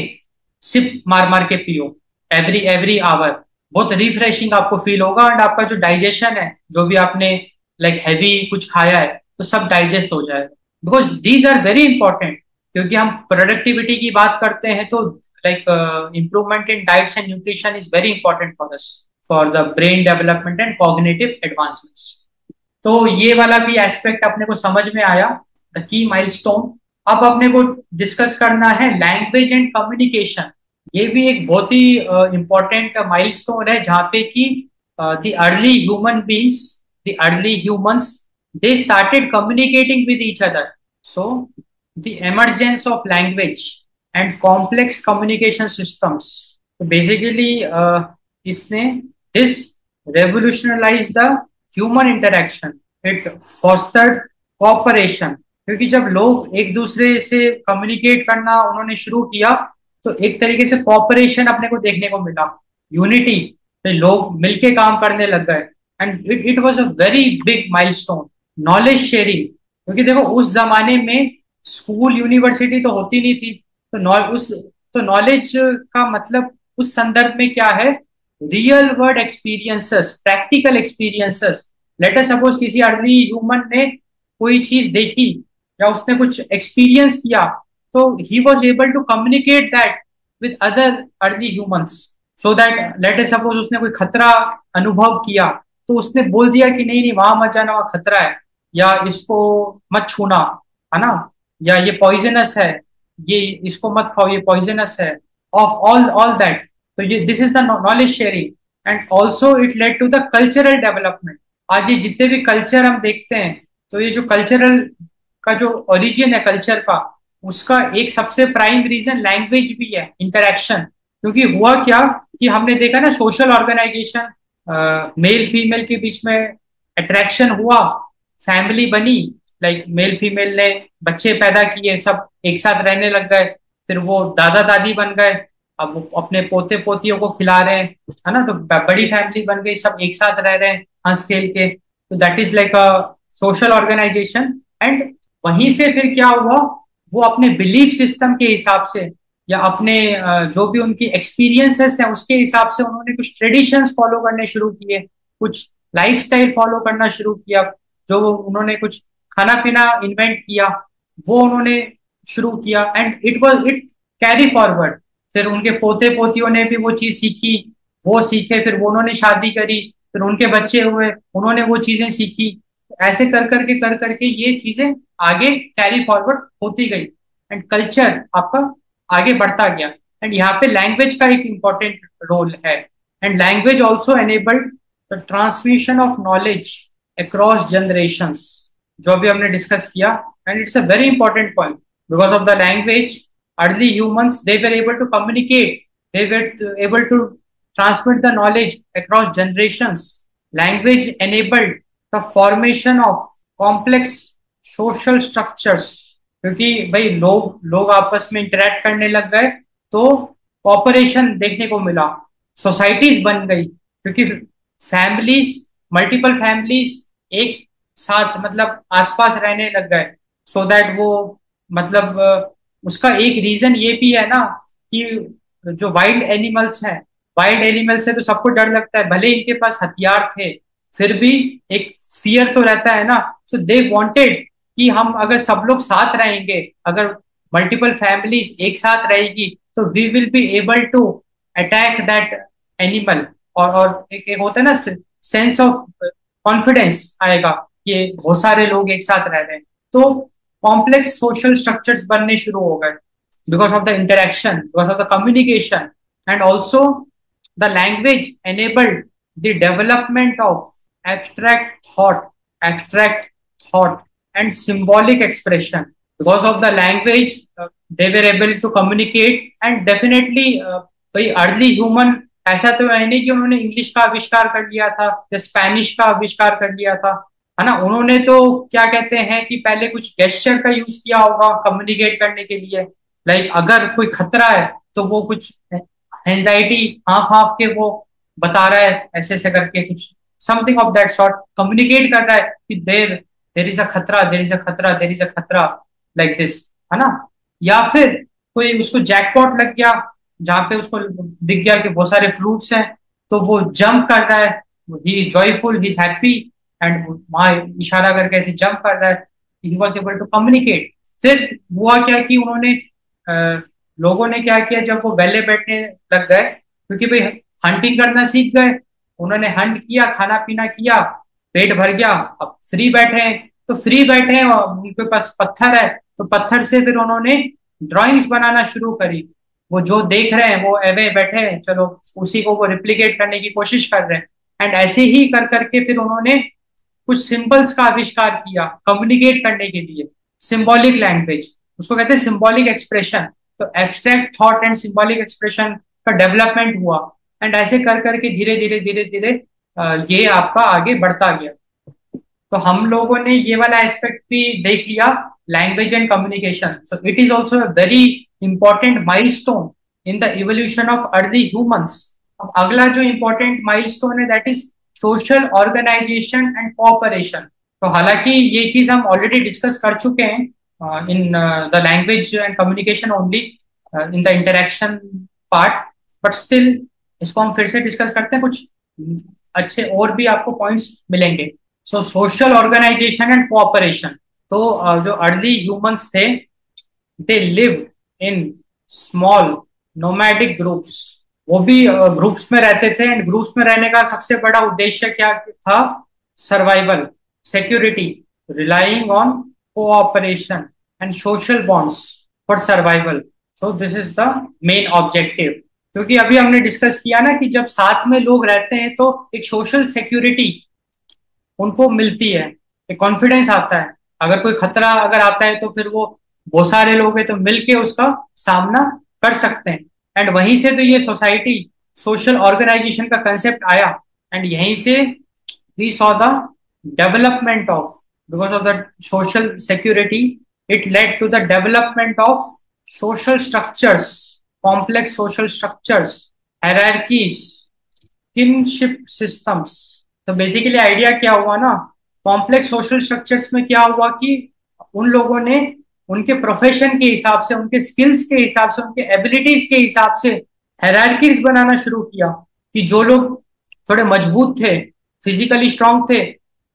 सिप मार मार के पियो, एवरी एवरी आवर। बहुत रिफ्रेशिंग आपको फील होगा, एंड आपका जो डाइजेशन है, जो भी आपने लाइक हैवी कुछ खाया है, तो सब डाइजेस्ट हो जाएगा। Because these are very important, क्योंकि हम प्रोडक्टिविटी की बात करते हैं, तो like improvement in diets and nutrition is very important for us, for the brain development and cognitive advancements. तो ये वाला भी एस्पेक्ट अपने को समझ में आया, द की माइलस्टोन। अब अपने को डिस्कस करना है लैंग्वेज एंड कम्युनिकेशन। ये भी एक बहुत ही इंपॉर्टेंट माइलस्टोन है, जहाँ पे कि the early human beings, the early humans, they started communicating with each other. So the emergence of language and complex communication systems, तो बेसिकली इसने this revolutionized the human interaction, it fostered cooperation। क्योंकि जब लोग एक दूसरे से communicate करना उन्होंने शुरू किया, तो एक तरीके से कॉपरेशन अपने को देखने को मिला, यूनिटी, पे लोग मिलके काम करने लग गए। And it was a very big milestone. Knowledge sharing, क्योंकि देखो उस जमाने में स्कूल यूनिवर्सिटी तो होती नहीं थी, तो नॉलेज का मतलब उस संदर्भ में क्या है, real world experiences, practical experiences. Late us suppose किसी अर्ली ह्यूमन ने कोई चीज देखी, या उसने कुछ एक्सपीरियंस किया, तो he was able to communicate that with other early humans. So that let us suppose उसने कोई खतरा अनुभव किया, तो उसने बोल दिया कि नहीं नहीं वहां मत जाना, वहां खतरा है, या इसको मत छूना, है ना, या ये पॉइजनस है, ये इसको मत खाओ, ये पॉइजनस है, ऑफ ऑल दैट। तो ये this is the knowledge sharing. And also it led to the cultural development. आज ये जितने भी कल्चर हम देखते हैं, तो ये जो कल्चरल का जो ओरिजिन है कल्चर का, उसका एक सबसे प्राइम रीजन लैंग्वेज भी है, इंटरेक्शन। क्योंकि हुआ क्या कि हमने देखा ना, सोशल ऑर्गेनाइजेशन, मेल फीमेल के बीच में अट्रैक्शन हुआ, फैमिली बनी, लाइक मेल फीमेल ने बच्चे पैदा किए, सब एक साथ रहने लग गए, फिर वो दादा दादी बन गए, अब वो अपने पोते पोतियों को खिला रहे हैं, है ना, तो बड़ी फैमिली बन गई, सब एक साथ रह रहे हैं हंस खेल के। तो that is like a social organisation. And वहीं से फिर क्या हुआ, वो अपने बिलीफ सिस्टम के हिसाब से, या अपने जो भी उनकी एक्सपीरियंसेस हैं उसके हिसाब से, उन्होंने कुछ ट्रेडिशंस फॉलो करने शुरू किए, कुछ लाइफस्टाइल फॉलो करना शुरू किया, जो उन्होंने कुछ खाना पीना इन्वेंट किया, वो उन्होंने शुरू किया। And it carry forward. फिर उनके पोते पोतियों ने भी वो चीज सीखी, वो सीखे, फिर वो उन्होंने शादी करी, फिर उनके बच्चे हुए, उन्होंने वो चीजें सीखी। ऐसे कर करके ये चीजें आगे कैरी फॉरवर्ड होती गई, एंड कल्चर आपका आगे बढ़ता गया। एंड यहाँ पे लैंग्वेज का एक इंपॉर्टेंट रोल है। And language also enabled the transmission of knowledge across generations, जो अभी हमने डिस्कस किया। And it's a very important point, because of the language early humans, they were able to communicate, they were able to transmit the knowledge across generations. Language enabled the formation of complex social structures, क्योंकि भाई लोग लोग आपस में interact करने लग गए, तो कॉपरेशन देखने को मिला, सोसाइटीज बन गई, क्योंकि फैमिलीज, मल्टीपल फैमिलीज एक साथ मतलब आसपास रहने लग गए। सो दैट वो मतलब उसका एक रीजन ये भी है ना, कि जो वाइल्ड एनिमल्स हैं, वाइल्ड एनिमल से तो सबको डर लगता है, भले इनके पास हथियार थे, फिर भी एक फियर तो रहता है ना। सो दे वांटेड कि हम अगर सब लोग साथ रहेंगे, अगर मल्टीपल फैमिलीज एक साथ रहेगी, तो we will be able to attack that animal. और एक होता है ना सेंस ऑफ कॉन्फिडेंस आएगा कि बहुत सारे लोग एक साथ रह रहे हैं, तो कॉम्प्लेक्स सोशल स्ट्रक्चर्स बनने शुरू हो गए, because of the interaction, because of the communication. And also the language enabled the development of abstract thought and symbolic expression. Because of the language they were able to communicate. And definitely भाई early human ऐसा तो है नहीं कि उन्होंने English का आविष्कार कर लिया था या स्पेनिश का आविष्कार कर लिया था, है ना। उन्होंने तो क्या कहते हैं कि पहले कुछ गेस्चर का यूज किया होगा कम्युनिकेट करने के लिए। लाइक अगर कोई खतरा है तो वो कुछ एंजाइटी हाफ हाफ के वो बता रहा है ऐसे ऐसे करके, कुछ something of that sort communicate कर रहा है कि देर देर इज अ खतरा, देर इज अ खतरा, देर इज अ खतरा, लाइक दिस, है ना। या फिर कोई उसको जैकपॉट लग गया जहां पे उसको दिख गया कि बहुत सारे फ्रूट्स हैं, तो वो जंप कर रहा है, he is joyful, he is happy, and वहां इशारा करके ऐसे जंप कर रहा है, he was able to communicate. फिर हुआ क्या कि उन्होंने लोगों ने क्या किया, जब वो वेले बैठने लग गए, क्योंकि भाई हंटिंग करना सीख गए, उन्होंने हंट किया, खाना पीना किया, पेट भर गया, अब फ्री बैठे हैं, तो फ्री बैठे हैं और उनके पास पत्थर है, तो पत्थर से फिर उन्होंने ड्राइंग्स बनाना शुरू करी। वो जो देख रहे हैं वो एवे बैठे हैं, चलो उसी को वो रिप्लिकेट करने की कोशिश कर रहे हैं। एंड ऐसे ही कर करके फिर उन्होंने कुछ सिंबल्स का आविष्कार किया कम्युनिकेट करने के लिए। सिंबॉलिक लैंग्वेज उसको कहते हैं, सिंबॉलिक एक्सप्रेशन। तो abstract thought and symbolic expression का डेवलपमेंट हुआ। एंड ऐसे कर करके धीरे धीरे धीरे धीरे ये आपका आगे बढ़ता गया। तो हम लोगों ने ये वाला एस्पेक्ट भी देख लिया, language and communication. So it is also a very important milestone in the evolution of early humans. अब अगला जो इंपॉर्टेंट माइलस्टोन है that is social organisation and cooperation. तो हालांकि ये चीज हम ऑलरेडी डिस्कस कर चुके हैं in the language and communication only, in the interaction part, but still इसको हम फिर से डिस्कस करते हैं, कुछ अच्छे और भी आपको पॉइंट्स मिलेंगे। सो सोशल ऑर्गेनाइजेशन एंड कोऑपरेशन। तो जो अर्ली ह्यूमंस थे, they live in small nomadic groups. वो भी ग्रुप्स में रहते थे, एंड ग्रुप्स में रहने का सबसे बड़ा उद्देश्य क्या था? Survival, security, relying on cooperation and social bonds for survival. So this is the main objective. क्योंकि अभी हमने डिस्कस किया ना कि जब साथ में लोग रहते हैं तो एक सोशल सिक्योरिटी उनको मिलती है, एक कॉन्फिडेंस आता है। अगर कोई खतरा अगर आता है तो फिर वो बहुत सारे लोग हैं तो मिलके उसका सामना कर सकते हैं। एंड वहीं से तो ये सोसाइटी सोशल ऑर्गेनाइजेशन का कंसेप्ट आया, एंड यहीं से we saw the development of, because of the social security, it led to the development of social structures, complex social structures, hierarchies, kinship systems. तो बेसिकली आइडिया क्या हुआ ना, complex social structures में क्या हुआ कि उन लोगों ने उनके प्रोफेशन के हिसाब से, उनके स्किल्स के हिसाब से, उनके एबिलिटीज के हिसाब से हायरार्कीज बनाना शुरू किया। कि जो लोग थोड़े मजबूत थे, फिजिकली स्ट्रांग थे,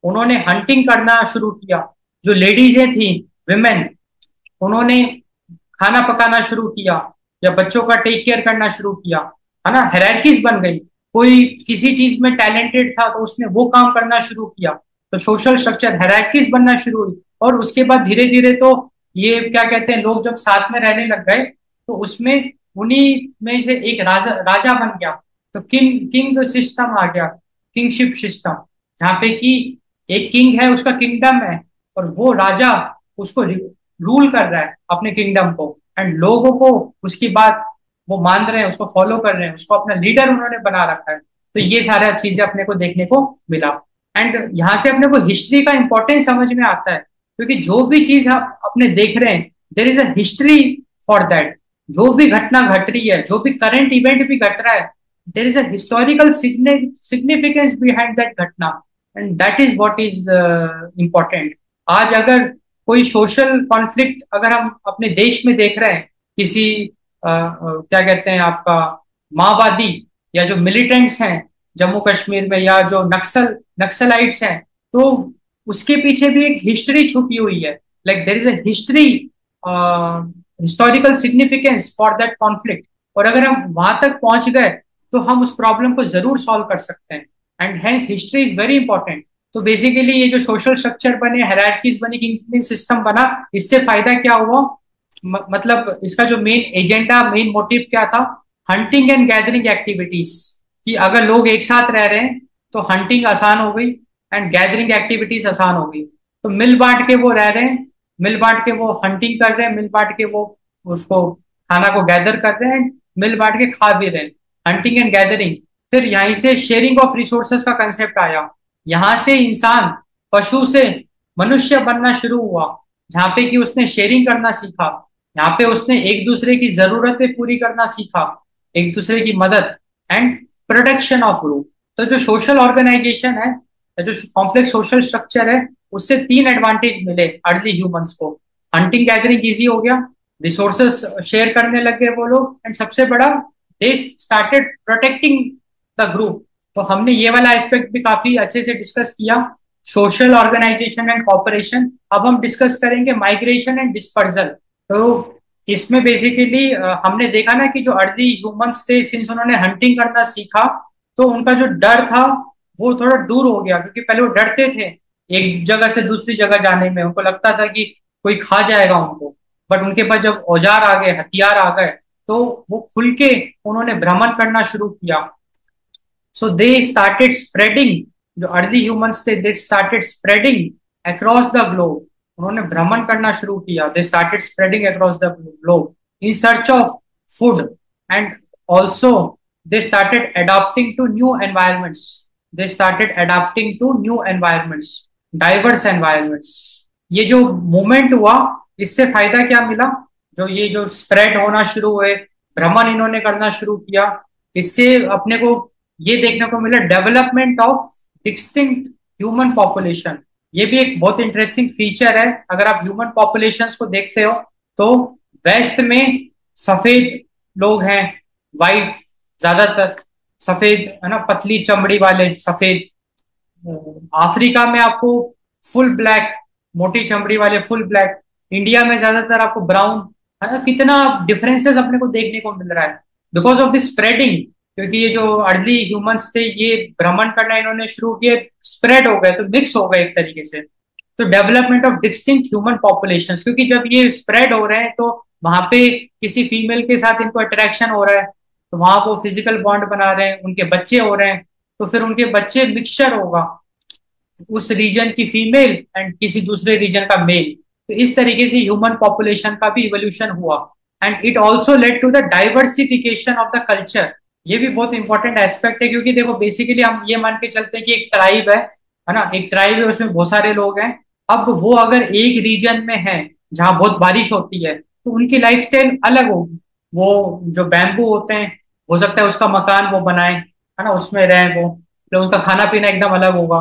उन्होंने हंटिंग करना शुरू किया। जो लेडीजें थी, विमेन, उन्होंने खाना पकाना शुरू किया या बच्चों का टेक केयर करना शुरू किया, है ना। हायरार्कीज बन गई। कोई किसी चीज में टैलेंटेड था तो उसने वो काम करना शुरू किया, तो सोशल स्ट्रक्चर हायरार्कीज बनना शुरू हुई। और उसके बाद धीरे धीरे तो ये क्या कहते हैं, लोग जब साथ में रहने लग गए तो उसमें उन्हीं में से एक राजा राजा बन गया। तो किंग किंग सिस्टम आ गया, किंगशिप सिस्टम, जहाँ पे कि एक किंग है, उसका किंगडम है, और वो राजा उसको रूल कर रहा है अपने किंगडम को, एंड लोगों को उसकी बात वो मान रहे हैं, उसको फॉलो कर रहे हैं, उसको अपना लीडर उन्होंने बना रखा है। तो ये सारा चीजें अपने को देखने को मिला। एंड यहाँ से अपने को हिस्ट्री का इंपॉर्टेंस समझ में आता है, क्योंकि जो भी चीज आप अपने देख रहे हैं, देर is a history for that. जो भी घटना घट रही है, जो भी करंट इवेंट भी घट रहा है, there is a historical significance behind that घटना, and that is what is important. आज अगर कोई सोशल कॉन्फ्लिक्ट अगर हम अपने देश में देख रहे हैं, किसी क्या कहते हैं आपका माओवादी या जो मिलिटेंट्स हैं जम्मू कश्मीर में, या जो नक्सलाइट्स हैं, तो उसके पीछे भी एक हिस्ट्री छुपी हुई है। Like there is a history, historical significance for that conflict. और अगर हम वहां तक पहुंच गए तो हम उस प्रॉब्लम को जरूर सॉल्व कर सकते हैं, and hence history is very important. तो बेसिकली ये जो सोशल स्ट्रक्चर बने, हायरार्कीज बनी, किंग सिस्टम बना, इससे फायदा क्या हुआ? मतलब इसका जो मेन एजेंडा, मेन मोटिव क्या था? Hunting and gathering activities. कि अगर लोग एक साथ रह रहे हैं तो हंटिंग आसान हो गई एंड गैदरिंग एक्टिविटीज आसान हो गई। तो मिल बांट के वो रह रहे हैं, मिल बांट के वो हंटिंग कर रहे हैं, मिल बांट के वो उसको खाना को गैदर कर रहे हैं, मिल बांट के खा भी रहे हैं। Hunting and gathering. फिर यहीं से शेयरिंग ऑफ रिसोर्सेस का कंसेप्ट आया। यहाँ से इंसान पशु से मनुष्य बनना शुरू हुआ, जहाँ पे कि उसने शेयरिंग करना सीखा। यहाँ पे उसने एक दूसरे की जरूरतें पूरी करना सीखा, एक दूसरे की मदद एंड प्रोटेक्शन ऑफ ग्रुप। तो जो सोशल ऑर्गेनाइजेशन है, जो कॉम्प्लेक्स सोशल स्ट्रक्चर है, उससे तीन एडवांटेज मिले अर्ली ह्यूमंस को। हंटिंग गैदरिंग इजी हो गया, रिसोर्सेस शेयर करने लग गए वो लोग, एंड सबसे बड़ा they started protecting the group. तो हमने ये वाला एस्पेक्ट भी काफी अच्छे से डिस्कस किया, सोशल ऑर्गेनाइजेशन एंड कॉपरेशन। अब हम डिस्कस करेंगे माइग्रेशन एंड डिस्पर्जल। तो इसमें बेसिकली हमने देखा ना कि जो अर्ली ह्यूमंस थे, सिंस उन्होंने हंटिंग करना सीखा, तो उनका जो डर था वो थोड़ा दूर हो गया, क्योंकि पहले वो डरते थे एक जगह से दूसरी जगह जाने में। उनको लगता था कि कोई खा जाएगा उनको। बट उनके पास जब औजार आ गए, हथियार आ गए, तो वो खुल के उन्होंने भ्रमण करना शुरू किया। सो दे स्टार्टेड स्प्रेडिंग, जो अर्ली ह्यूमंस थे they started spreading across the globe. उन्होंने भ्रमण करना शुरू किया, they started spreading across the globe in search of food, and also they started adopting to new environments. They started adopting to new environments, diverse environments. ये जो movement हुआ, इससे फायदा क्या मिला? जो ये जो स्प्रेड होना शुरू हुए, भ्रमण इन्होंने करना शुरू किया, इससे अपने को ये देखने को मिला development of distinct human population. ये भी एक बहुत इंटरेस्टिंग फीचर है। अगर आप ह्यूमन पॉपुलेशंस को देखते हो, तो वेस्ट में सफेद लोग हैं, वाइट, ज्यादातर सफेद है ना, पतली चमड़ी वाले सफेद। अफ्रीका में आपको फुल ब्लैक, मोटी चमड़ी वाले फुल ब्लैक। इंडिया में ज्यादातर आपको ब्राउन, है ना। कितना डिफरेंसेस अपने को देखने को मिल रहा है बिकॉज ऑफ दिस स्प्रेडिंग। क्योंकि ये जो अर्ली ह्यूमंस थे, ये भ्रमण करना इन्होंने शुरू किए, स्प्रेड हो गए, तो मिक्स हो गए एक तरीके से। तो development of distinct human populations, क्योंकि जब ये स्प्रेड हो रहे हैं, तो वहां पे किसी फीमेल के साथ इनको अट्रैक्शन हो रहा है, तो वहां वो फिजिकल बॉन्ड बना रहे हैं, उनके बच्चे हो रहे हैं। तो फिर उनके बच्चे मिक्सचर होगा, उस रीजन की फीमेल एंड किसी दूसरे रीजन का मेल। तो इस तरीके से ह्यूमन पॉपुलेशन का भी इवोल्यूशन हुआ, and it also led to the diversification of the culture. ये भी बहुत इंपॉर्टेंट एस्पेक्ट है, क्योंकि देखो बेसिकली हम ये मान के चलते हैं कि एक ट्राइब है ना, एक ट्राइब है, उसमें बहुत सारे लोग हैं। अब वो अगर एक रीजन में है जहां बहुत बारिश होती है, तो उनकी लाइफस्टाइल अलग होगी। वो जो बैम्बू होते हैं, हो सकता है उसका मकान वो बनाए, है ना, उसमें रहे वो, तो उनका खाना पीना एकदम अलग होगा।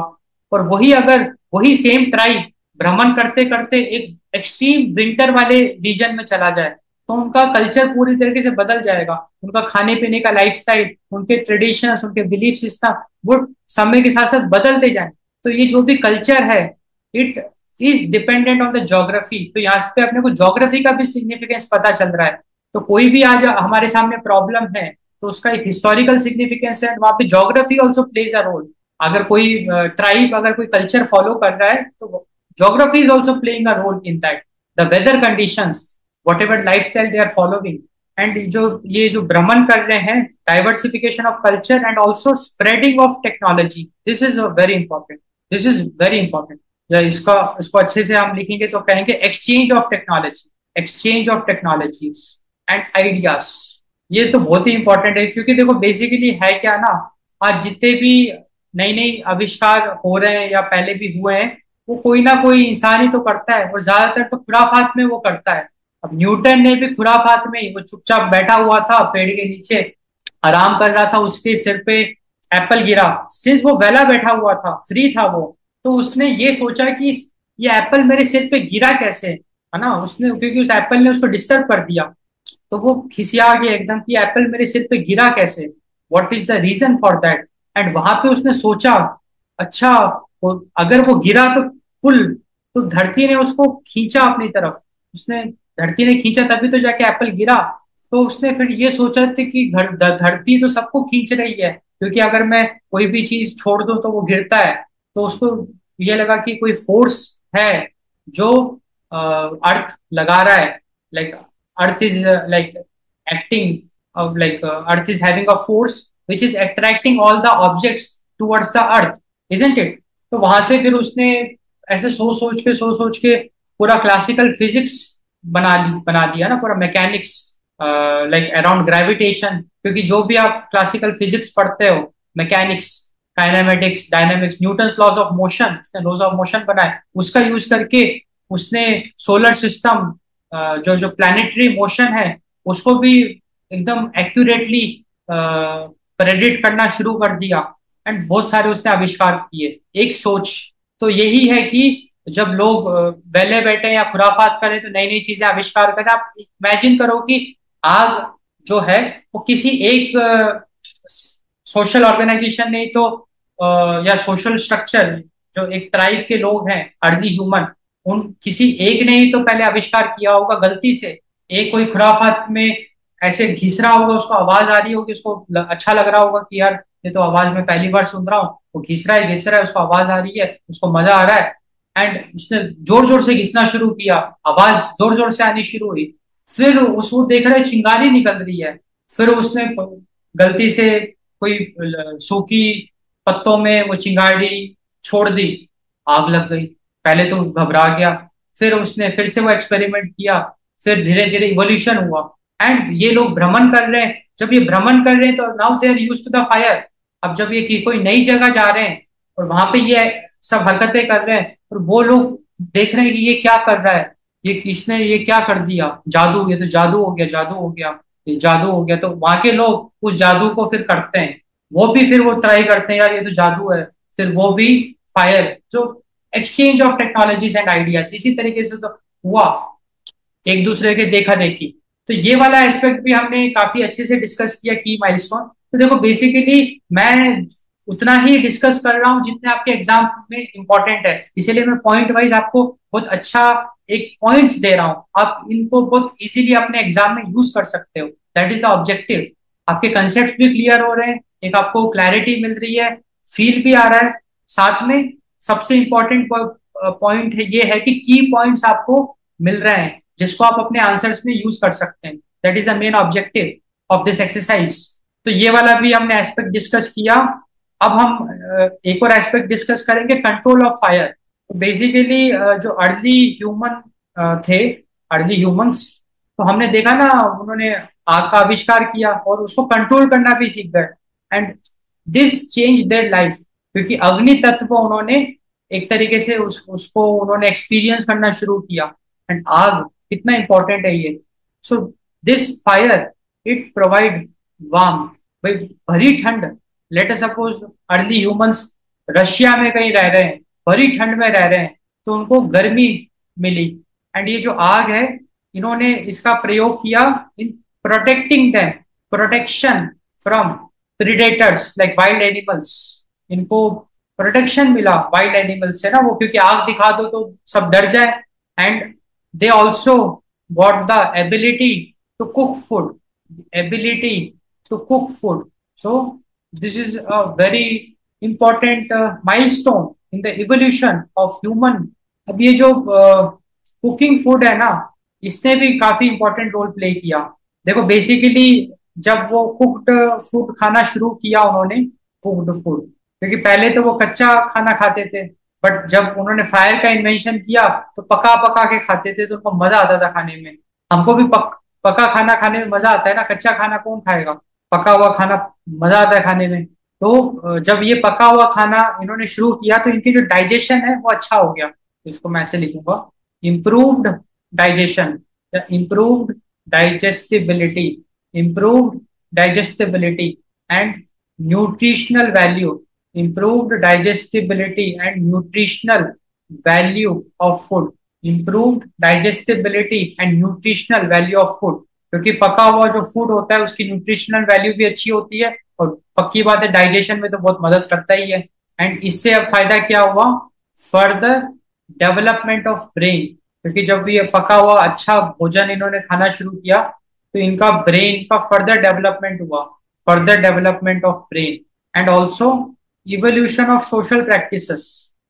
और वही अगर वही सेम ट्राइब भ्रमण करते करते एक एक्सट्रीम विंटर वाले रीजन में चला जाए, तो उनका कल्चर पूरी तरीके से बदल जाएगा। उनका खाने पीने का लाइफस्टाइल, उनके ट्रेडिशंस, उनके बिलीफ सिस्टम, वो समय के साथ साथ बदलते जाए। तो ये जो भी कल्चर है, it is dependent on the geography. तो यहाँ पे अपने को ज्योग्राफी का भी सिग्निफिकेंस पता चल रहा है। तो कोई भी आज हमारे सामने प्रॉब्लम है, तो उसका एक हिस्टोरिकल सिग्निफिकेंस है, वहां पे geography also plays a role. अगर कोई ट्राइब अगर कोई कल्चर फॉलो कर रहा है, तो geography is also playing a role in that, the weather conditions, whatever lifestyle they are following. And जो ये जो भ्रमण कर रहे हैं, diversification of culture and also spreading of technology, this is very important. This is very important. या इसका इसको अच्छे से हम लिखेंगे तो कहेंगे exchange of technology, exchange of technologies and ideas. ये तो बहुत ही इंपॉर्टेंट है, क्योंकि देखो बेसिकली है क्या ना, आज जितने भी नई नई आविष्कार हो रहे हैं या पहले भी हुए हैं, वो कोई ना कोई इंसान ही तो करता है, और ज्यादातर तो खुराफात में वो करता है। अब न्यूटन ने भी खुराफात में ही, वो चुपचाप बैठा हुआ था पेड़ के नीचे, आराम कर रहा था, उसके सिर पे एप्पल गिरा। सिंस वो वेला बैठा हुआ था, फ्री था वो, तो उसने ये सोचा कि ये एप्पल मेरे सिर पे गिरा कैसे, है ना। उसने, क्योंकि उस एप्पल ने उसको डिस्टर्ब कर दिया, तो वो खिसिया गया एकदम कि एप्पल मेरे सिर पे गिरा कैसे, what is the reason for that. And वहां पे उसने सोचा, अच्छा अगर वो गिरा तो फुल, तो धरती ने उसको खींचा अपनी तरफ, उसने धरती ने खींचा तभी तो जाके एप्पल गिरा। तो उसने फिर ये सोचा था कि धरती तो सबको खींच रही है, क्योंकि अगर मैं कोई भी चीज छोड़ दूं तो वो गिरता है। तो उसको ये लगा कि कोई फोर्स है जो अर्थ लगा रहा है, like earth is like acting, like earth is having a force which is attracting all the objects towards the earth, isn't it? तो वहां से फिर उसने ऐसे सोच सोच के पूरा क्लासिकल फिजिक्स बना दिया ना, पूरा मैकेनिक्स लाइक अराउंड ग्रेविटेशन, क्योंकि जो भी आप क्लासिकल फिजिक्स पढ़ते हो, mechanics, kinematics, dynamics, Newton's laws of motion, उसने लॉज ऑफ मोशन बनाए, उसका यूज करके उसने सोलर सिस्टम, जो जो प्लानिटरी मोशन है उसको भी एकदम एक्यूरेटली प्रेडिक्ट करना शुरू कर दिया। एंड बहुत सारे उसने आविष्कार किए। एक सोच तो यही है कि जब लोग वेले बैठे या खुराफात करें तो नई नई चीजें आविष्कार करें। आप इमेजिन करो कि आग जो है वो किसी एक सोशल ऑर्गेनाइजेशन ने तो या सोशल स्ट्रक्चर, जो एक ट्राइब के लोग हैं, अर्ली ह्यूमन, उन किसी एक ने ही तो पहले आविष्कार किया होगा गलती से। एक कोई खुराफात में ऐसे घिस रहा होगा, उसको आवाज आ रही होगी, उसको अच्छा लग रहा होगा कि यार ये तो आवाज मैं पहली बार सुन रहा हूँ, वो घिस रहा है, उसको आवाज आ रही है, उसको मजा आ रहा है। एंड उसने जोर जोर से घिसना शुरू किया, आवाज जोर जोर से आनी शुरू हुई। फिर उसको देख रहे चिंगारी निकल रही है, फिर उसने गलती से कोई सूखी पत्तों में वो चिंगारी छोड़ दी, आग लग गई। पहले तो घबरा गया, फिर उसने फिर से वो एक्सपेरिमेंट किया, फिर धीरे धीरे इवोल्यूशन हुआ। एंड ये लोग भ्रमण कर रहे हैं, जब ये भ्रमण कर रहे हैं तो now they are used to the fire. अब जब ये कोई नई जगह जा रहे हैं और वहां पे ये सब हरकतें कर रहे हैं और वो लोग देख रहे हैं कि ये क्या कर रहा है, ये किसने ये क्या कर दिया, जादू, ये तो जादू हो गया, जादू हो गया, ये जादू हो गया। तो वहां के लोग उस जादू को फिर करते हैं, वो भी फिर वो ट्राई करते हैं, यार ये तो जादू है, फिर वो भी फायर। जो exchange of technologies and ideas इसी तरीके से तो हुआ, एक दूसरे के देखा देखी। तो ये वाला एस्पेक्ट भी हमने काफी अच्छे से डिस्कस किया, की माइलस्टोन। तो देखो बेसिकली मैं उतना ही डिस्कस कर रहा हूँ जितने आपके एग्जाम में इंपॉर्टेंट है, इसीलिए मैं पॉइंट वाइज आपको बहुत अच्छा एक पॉइंट्स दे रहा हूँ। आप इनको बहुत इजीली अपने एग्जाम में यूज कर सकते हो, दैट इज द ऑब्जेक्टिव। आपके कंसेप्ट भी क्लियर हो रहे हैं, एक आपको क्लैरिटी मिल रही है, फील भी आ रहा है। साथ में सबसे इंपॉर्टेंट पॉइंट है ये है कि की पॉइंट्स आपको मिल रहे हैं जिसको आप अपने आंसर्स में यूज कर सकते हैं। That is the main objective of this exercise. तो ये वाला भी हमने एस्पेक्ट डिस्कस किया। अब हम एक और एस्पेक्ट डिस्कस करेंगे, कंट्रोल ऑफ फायर। तो बेसिकली जो अर्ली ह्यूमन थे, अर्ली ह्यूमंस, तो हमने देखा ना उन्होंने आग का आविष्कार किया और उसको कंट्रोल करना भी सीख गए। And this change their life, क्योंकि अग्नि तत्व उन्होंने एक तरीके से उसको उन्होंने एक्सपीरियंस करना शुरू किया। एंड आग कितना इंपॉर्टेंट है ये। So this fire it provide warm, भाई भरी ठंड। Late us suppose early humans Russia में कहीं रह रहे हैं, भरी ठंड में रह रहे हैं, तो उनको गर्मी मिली। एंड ये जो आग है, इन्होंने इसका प्रयोग किया in protecting them, protection from predators like wild animals. इनको प्रोटेक्शन मिला वाइल्ड एनिमल्स से ना, वो क्योंकि आग दिखा दो तो सब डर जाए। And they also got the ability to cook food, ability to cook food. So this is a very important milestone in the evolution of human. अब ये जो कुकिंग फूड है ना, इसने भी काफी इंपॉर्टेंट रोल प्ले किया। देखो बेसिकली जब वो कुक्ड फूड खाना शुरू किया उन्होंने, कुक्ड फूड, क्योंकि पहले तो वो कच्चा खाना खाते थे, बट जब उन्होंने फायर का इन्वेंशन किया तो पका पका के खाते थे, तो उनको मजा आता था खाने में। हमको भी पका खाना खाने में मजा आता है ना, कच्चा खाना कौन खाएगा, पका हुआ खाना मजा आता है खाने में। तो जब ये पका हुआ खाना इन्होंने शुरू किया तो इनकी जो डाइजेशन है वो अच्छा हो गया। तो इसको मैं ऐसे लिखूंगा, improved digestion, improved digestibility, improved digestibility and nutritional value, improved digestibility and nutritional value of food, improved digestibility and nutritional value of food। क्योंकि पका हुआ जो फूड होता है उसकी न्यूट्रिशनल वैल्यू भी अच्छी होती है, और पक्की बात है डाइजेशन में तो बहुत मदद करता ही है। एंड इससे अब फायदा क्या हुआ, फर्दर डेवलपमेंट ऑफ ब्रेन, क्योंकि जब ये पका हुआ अच्छा भोजन इन्होंने खाना शुरू किया तो इनका ब्रेन का फर्दर डेवलपमेंट हुआ, further development of brain. And also evolution of social practices.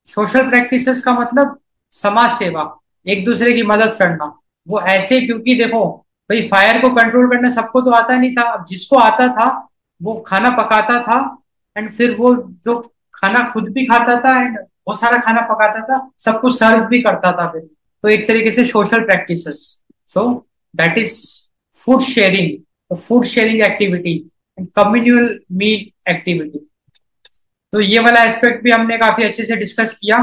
Social practices का मतलब समाज सेवा, एक दूसरे की मदद करना। वो ऐसे, क्योंकि देखो भाई फायर को कंट्रोल करना सबको तो आता नहीं था, अब जिसको आता था वो खाना पकाता था, एंड फिर वो जो खाना खुद भी खाता था एंड बहुत सारा खाना पकाता था, सबको सर्व भी करता था फिर। तो एक तरीके से social practices. So that is food sharing, food sharing activity and communal meal activity. तो ये वाला एस्पेक्ट भी हमने काफी अच्छे से डिस्कस किया,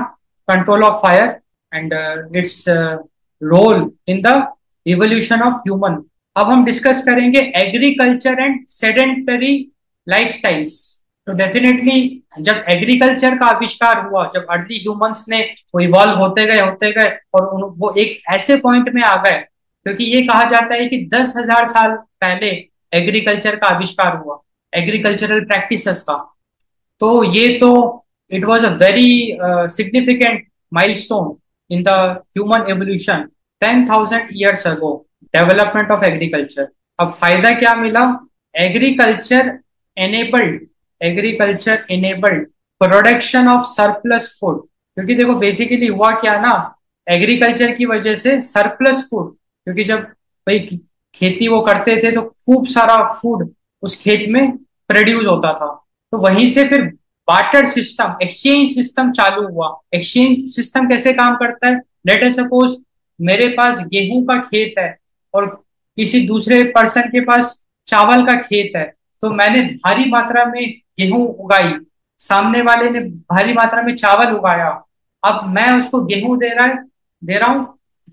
control of fire and its role in the evolution of human. अब हम डिस्कस करेंगे एग्रीकल्चर एंड सेडेंटरी लाइफस्टाइल्स। तो डेफिनेटली जब एग्रीकल्चर का आविष्कार हुआ, जब अर्ली ह्यूमंस ने वो इवॉल्व होते गए और वो एक ऐसे पॉइंट में आ गए, क्योंकि ये कहा जाता है कि 10,000 साल पहले एग्रीकल्चर का आविष्कार हुआ, एग्रीकल्चरल प्रैक्टिसेस का। तो ये तो it was a very significant milestone in the human evolution 10,000 years ago, development of agriculture. अब फायदा क्या मिला? Agriculture enabled agriculture enabled production of surplus food. क्योंकि देखो बेसिकली हुआ क्या ना, एग्रीकल्चर की वजह से सरप्लस फूड, क्योंकि जब भाई खेती वो करते थे तो खूब सारा फूड उस खेत में प्रोड्यूस होता था। तो वहीं से फिर बार्टर सिस्टम, एक्सचेंज सिस्टम चालू हुआ। एक्सचेंज सिस्टम कैसे काम करता है? लेट अस सपोज मेरे पास गेहूं का खेत है और किसी दूसरे पर्सन के पास चावल का खेत है, तो मैंने भारी मात्रा में गेहूं उगाई, सामने वाले ने भारी मात्रा में चावल उगाया। अब मैं उसको गेहूं दे रहा हूं,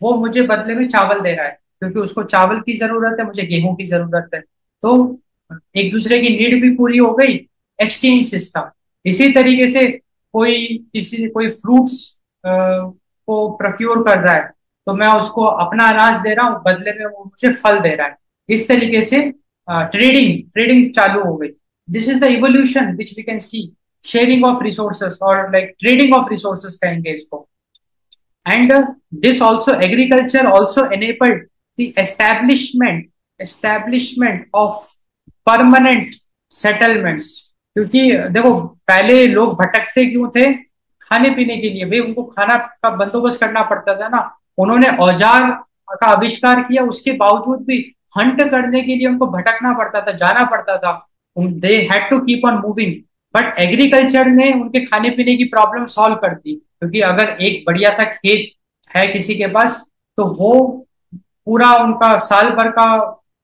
वो मुझे बदले में चावल दे रहा है, क्योंकि उसको चावल की जरूरत है, मुझे गेहूं की जरूरत है। तो एक दूसरे की नीड भी पूरी हो गई, एक्सचेंज सिस्टम। इसी तरीके से कोई फ्रूट्स को प्रोक्योर कर रहा है, तो मैं उसको अपना अनाज दे रहा हूँ, बदले में वो मुझे फल दे रहा है। इस तरीके से ट्रेडिंग ट्रेडिंग चालू हो गई। This is the evolution which we can see, sharing of resources और लाइक ट्रेडिंग ऑफ रिसोर्सेस कहेंगे इसको। And this also agriculture also enabled the establishment of permanent settlements. क्योंकि देखो पहले लोग भटकते क्यों थे? खाने पीने के लिए, भाई उनको खाना का बंदोबस्त करना पड़ता था ना। उन्होंने औजार का आविष्कार किया, उसके बावजूद भी हंट करने के लिए उनको भटकना पड़ता था, जाना पड़ता था। They had to keep on moving. But agriculture ने उनके खाने पीने की प्रॉब्लम सॉल्व कर दी, क्योंकि अगर एक बढ़िया सा खेत है किसी के पास, तो वो पूरा उनका साल भर का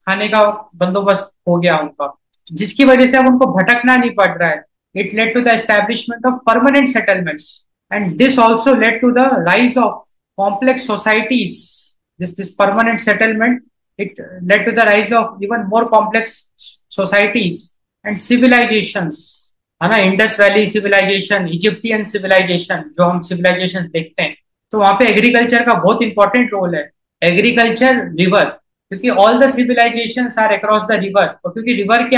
खाने का बंदोबस्त हो गया उनका, जिसकी वजह से अब उनको भटकना नहीं पड़ रहा है। It led to the establishment of permanent settlements and this also led to the rise of complex societies. This permanent settlement, it led to the rise of even more complex societies and civilizations, है ना। Indus valley civilisation, Egyptian civilisation, जो हम civilisation देखते हैं, तो वहां पे agriculture का बहुत इंपॉर्टेंट रोल है। एग्रीकल्चर रिवर, क्योंकि all the civilisation are across the river, और क्योंकि रिवर के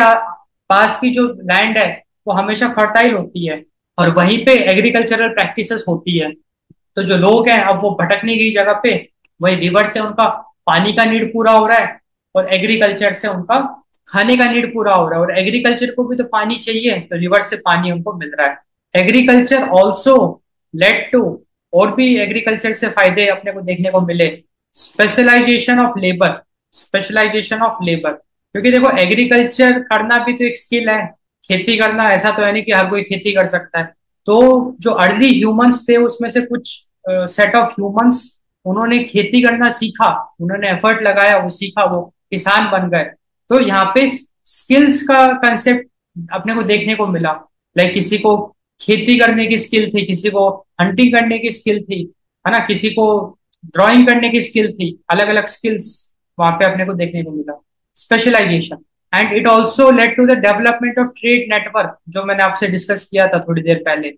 पास की जो लैंड है वो हमेशा फर्टाइल होती है और वहीं पे एग्रीकल्चरल प्रैक्टिसेस होती है। तो जो लोग हैं अब वो भटकने की जगह पे, वही रिवर से उनका पानी का नीड पूरा हो रहा है और एग्रीकल्चर से उनका खाने का नीड पूरा हो रहा है। और एग्रीकल्चर को भी तो पानी चाहिए, तो रिवर से पानी उनको मिल रहा है। एग्रीकल्चर ऑल्सो लेड टू, और भी एग्रीकल्चर से फायदे अपने को देखने को मिले, specialisation of labour, specialisation of labour. क्योंकि देखो एग्रीकल्चर करना भी तो एक स्किल है, खेती करना ऐसा तो है नहीं कि हर कोई खेती कर सकता है। तो जो अर्ली ह्यूमंस थे उसमें से कुछ सेट ऑफ ह्यूमंस, उन्होंने खेती करना सीखा, उन्होंने एफर्ट लगाया, वो सीखा, वो किसान बन गए। तो यहाँ पे स्किल्स का कंसेप्ट अपने को देखने को मिला। लाइक किसी को खेती करने की स्किल थी, किसी को हंटिंग करने की स्किल थी, है ना, किसी को ड्राइंग करने की स्किल थी, अलग अलग स्किल्स वहां पे अपने को देखने को मिला, specialisation. And it also led to the development of trade network, जो मैंने आपसे डिस्कस किया था थोड़ी देर पहले।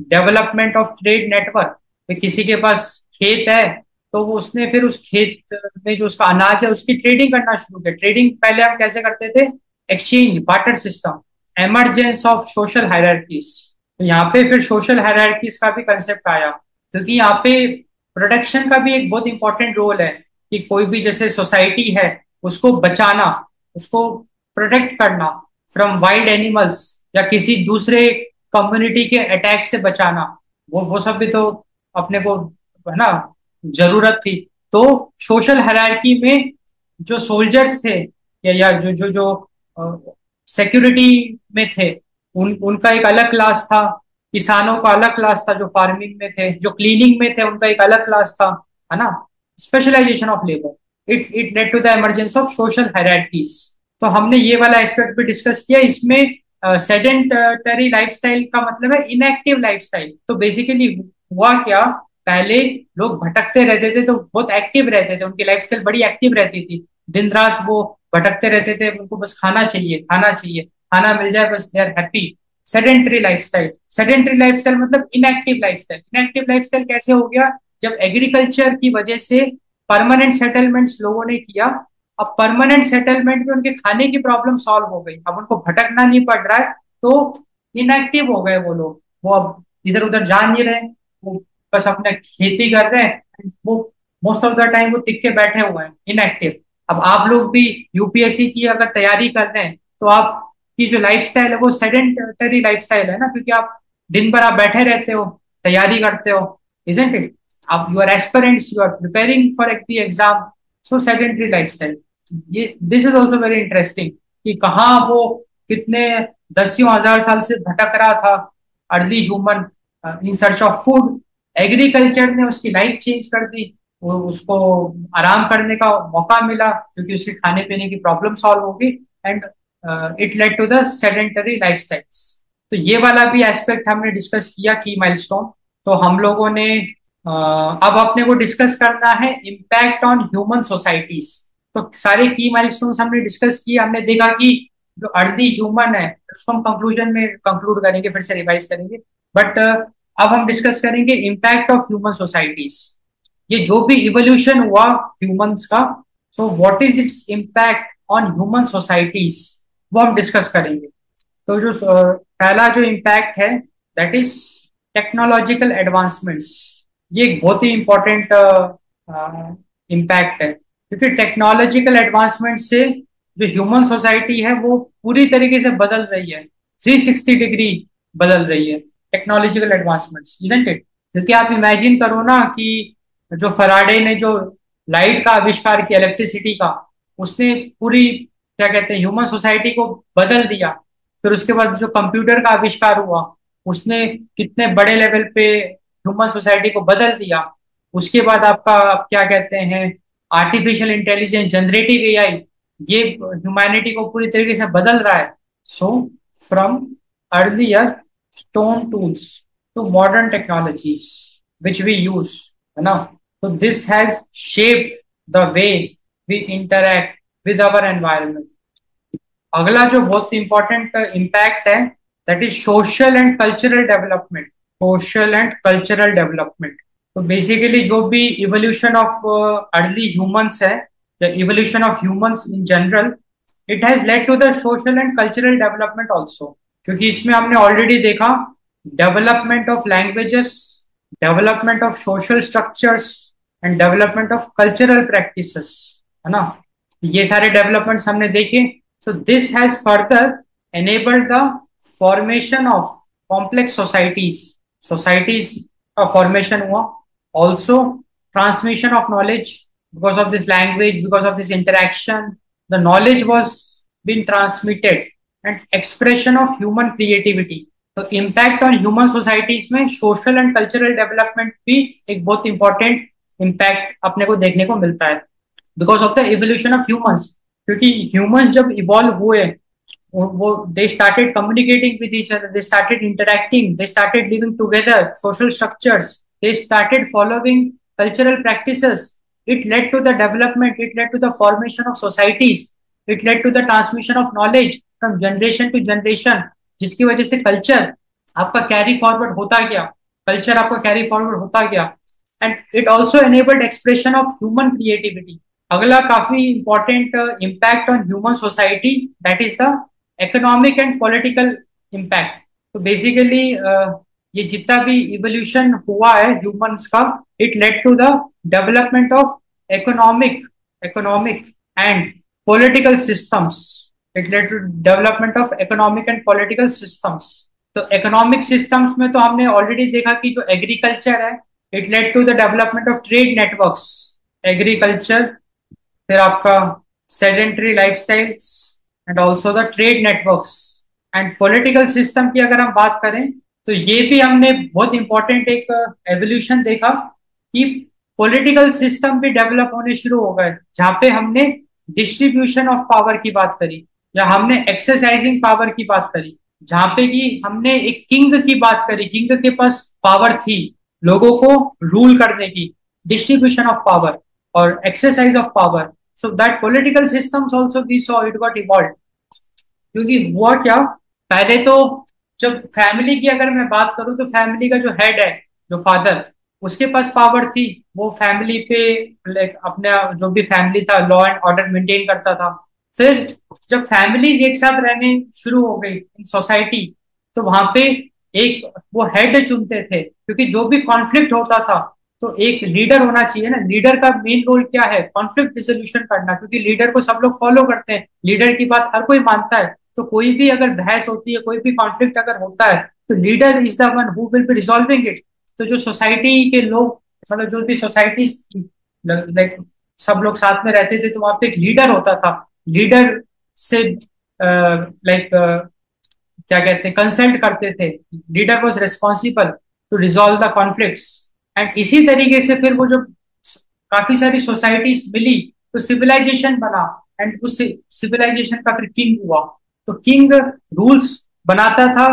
डेवलपमेंट ऑफ ट्रेड नेटवर्क, किसी के पास खेत है तो वो उसने फिर उस खेत में जो उसका अनाज है उसकी ट्रेडिंग करना शुरू किया। ट्रेडिंग पहले हम कैसे करते थे? Exchange, barter system. Emergence of social hierarchies, तो यहाँ पे फिर सोशल हायरार्कीज का भी कंसेप्ट आया, क्योंकि यहाँ पे प्रोटेक्शन का भी एक बहुत इंपॉर्टेंट रोल है कि कोई भी जैसे सोसाइटी है उसको बचाना, उसको प्रोटेक्ट करना फ्रॉम वाइल्ड एनिमल्स या किसी दूसरे कम्युनिटी के अटैक से बचाना, वो सब भी तो अपने को, है ना, जरूरत थी। तो सोशल हायरार्की में जो सोल्जर्स थे या जो जो जो सिक्योरिटी में थे, उनका एक अलग क्लास था। किसानों का अलग क्लास था जो फार्मिंग में थे, जो क्लीनिंग में थे उनका एक अलग क्लास था, है ना। Specialisation of labour. It led to the emergence of social hierarchies. तो हमने ये वाला एस्पेक्ट भी डिस्कस किया। इसमें सेडेंटरी लाइफस्टाइल का मतलब है इनएक्टिव लाइफस्टाइल। तो बेसिकली हुआ क्या, पहले लोग भटकते रहते थे तो बहुत एक्टिव रहते थे, उनकी लाइफस्टाइल बड़ी एक्टिव रहती थी, दिन रात वो भटकते रहते थे, उनको बस खाना चाहिए, खाना चाहिए, खाना मिल जाए बस they are happy. Sedentary lifestyle, sedentary lifestyle मतलब इनएक्टिव लाइफस्टाइल। इनएक्टिव लाइफस्टाइल कैसे हो गया, जब एग्रीकल्चर की वजह से परमानेंट सेटलमेंट्स लोगों ने किया। अब परमानेंट सेटलमेंट में उनके खाने की प्रॉब्लम सॉल्व हो गई, अब उनको भटकना नहीं पड़ रहा है, तो इनएक्टिव हो गए वो लोग। वो अब इधर उधर जा नहीं रहे, वो बस अपने खेती कर रहे हैं, वो मोस्ट ऑफ द टाइम वो टिक के बैठे हुए हैं, इनएक्टिव। अब आप लोग भी यूपीएससी की अगर तैयारी कर रहे हैं तो आपकी जो लाइफस्टाइल है वो सेडेंटरी लाइफस्टाइल है ना, क्योंकि आप दिन भर आप बैठे रहते हो, तैयारी करते हो, इजंट इट? आप you are aspirants, you are preparing for the exam, so sedentary lifestyle. ये this is also very interesting कि कहाँ वो कितने दसियों हजार साल से भटक रहा था early human in search of food. Agriculture ने उसकी लाइफ चेंज कर दी, वो उसको आराम करने का मौका मिला क्योंकि उसके खाने पीने की प्रॉब्लम सॉल्व होगी, and it led to the sedentary lifestyles. तो ये वाला भी एस्पेक्ट हमने डिस्कस किया, की माइलस्टोन। तो हम लोगों ने अब अपने को डिस्कस करना है इम्पैक्ट ऑन ह्यूमन सोसाइटीज। तो सारे की माइलस्टोन्स हमने डिस्कस किए। हमने देखा कि जो अर्ली ह्यूमन है उसको हम कंक्लूजन में कंक्लूड करेंगे, फिर से रिवाइज करेंगे। बट अब हम डिस्कस करेंगे इम्पैक्ट ऑफ ह्यूमन सोसाइटीज। ये जो भी इवोल्यूशन हुआ ह्यूमंस का, so what is its impact on human societies, वो हम डिस्कस करेंगे। तो जो पहला जो इम्पैक्ट है दैट इज टेक्नोलॉजिकल एडवांसमेंट्स। ये एक बहुत ही इंपॉर्टेंट इम्पैक्ट है, क्योंकि टेक्नोलॉजिकल एडवांसमेंट से जो ह्यूमन सोसाइटी है वो पूरी तरीके से बदल रही है, 360 डिग्री बदल रही है टेक्नोलॉजिकल एडवांसमेंट्स, इजंट इट? क्योंकि आप इमेजिन करो ना कि जो फराडे ने जो लाइट का आविष्कार किया, इलेक्ट्रिसिटी का, उसने पूरी क्या कहते हैं ह्यूमन सोसाइटी को बदल दिया। फिर उसके बाद जो कंप्यूटर का आविष्कार हुआ, उसने कितने बड़े लेवल पे ह्यूमन सोसाइटी को बदल दिया। उसके बाद आपका क्या कहते हैं आर्टिफिशियल इंटेलिजेंस, जनरेटिव एआई, ये ह्यूमैनिटी को पूरी तरीके से बदल रहा है। So from earlier stone tools to modern technologies which we use, है ना? तो this has shaped the way we interact with our environment. अगला जो बहुत इंपॉर्टेंट इम्पैक्ट है that is social and cultural development. Social and cultural development, तो basically जो भी इवोल्यूशन ऑफ अर्ली ह्यूमंस है या evolution of humans in general, it has led to the social and cultural development also. क्योंकि इसमें हमने already देखा development of languages, development of social structures and development of cultural practices, है ना? ये सारे डेवलपमेंट्स हमने देखे। So this has further enabled the formation of complex societies। societies का formation हुआ, also transmission of knowledge because of this language, because of this interaction, the knowledge was being transmitted, and expression of human creativity। तो impact on human societies में social and cultural development भी एक बहुत important impact अपने को देखने को मिलता है because of the evolution of humans। क्योंकि humans जब evolve हुए, वो they started communicating with each other, they started interacting, they started living together, social structures, they started following cultural practices, it led to the development, it led to the formation of societies, it led to the transmission of knowledge from generation to generation, जिसकी वजह से culture आपका carry forward होता गया, culture आपका carry forward होता गया, and it also enabled expression of human creativity. अगला काफी important impact on human society that is the economic and political impact. तो बेसिकली ये जितना भी इवोल्यूशन हुआ है ह्यूमंस का, it led to the development of economic and political systems. It led to development of economic and political systems. तो economic systems में तो हमने ऑलरेडी देखा कि जो एग्रीकल्चर है, it led to the development of trade networks. Agriculture, फिर आपका sedentary lifestyles and also the trade networks. And political system की अगर हम बात करें तो ये भी हमने बहुत इंपॉर्टेंट एक एवोल्यूशन देखा कि पॉलिटिकल सिस्टम भी डेवलप होने शुरू हो गए, जहाँ पे हमने डिस्ट्रीब्यूशन ऑफ पावर की बात करी, या हमने एक्सरसाइजिंग पावर की बात करी, जहाँ पे कि हमने एक किंग की बात करी, किंग के पास पावर थी लोगों को रूल करने की, डिस्ट्रीब्यूशन ऑफ पावर और exercise of power. So that political systems also we saw it got evolve. क्योंकि हुआ क्या, पहले तो जब फैमिली की अगर मैं बात करूं तो फैमिली का जो हेड है, जो फादर, उसके पास पावर थी, वो फैमिली पे लाइक अपना जो भी फैमिली था लॉ एंड ऑर्डर मेंटेन करता था। फिर जब फैमिलीज एक साथ रहने शुरू हो गई इन सोसाइटी, तो वहां पे एक वो हेड चुनते थे, क्योंकि जो भी कॉन्फ्लिक्ट होता था तो एक लीडर होना चाहिए ना। लीडर का मेन रोल क्या है, कॉन्फ्लिक्ट डिसोल्यूशन करना, क्योंकि लीडर को सब लोग फॉलो करते हैं, लीडर की बात हर कोई मानता है। तो कोई भी अगर बहस होती है, कोई भी कॉन्फ्लिक्ट अगर होता है, तो leader is the one who will be resolving it. तो जो सोसाइटी के लोग, मतलब जो भी सोसाइटी लाइक सब लोग साथ में रहते थे, तो वहां पे एक लीडर होता था। लीडर से लाइक क्या कहते हैं, कंसल्ट करते थे। Leader was responsible to resolve the conflicts. And इसी तरीके से फिर वो जो काफी सारी सोसाइटीज मिली, तो सिविलाइजेशन बना। एंड उस सिविलाइजेशन का फिर किंग हुआ। तो किंग रूल्स बनाता था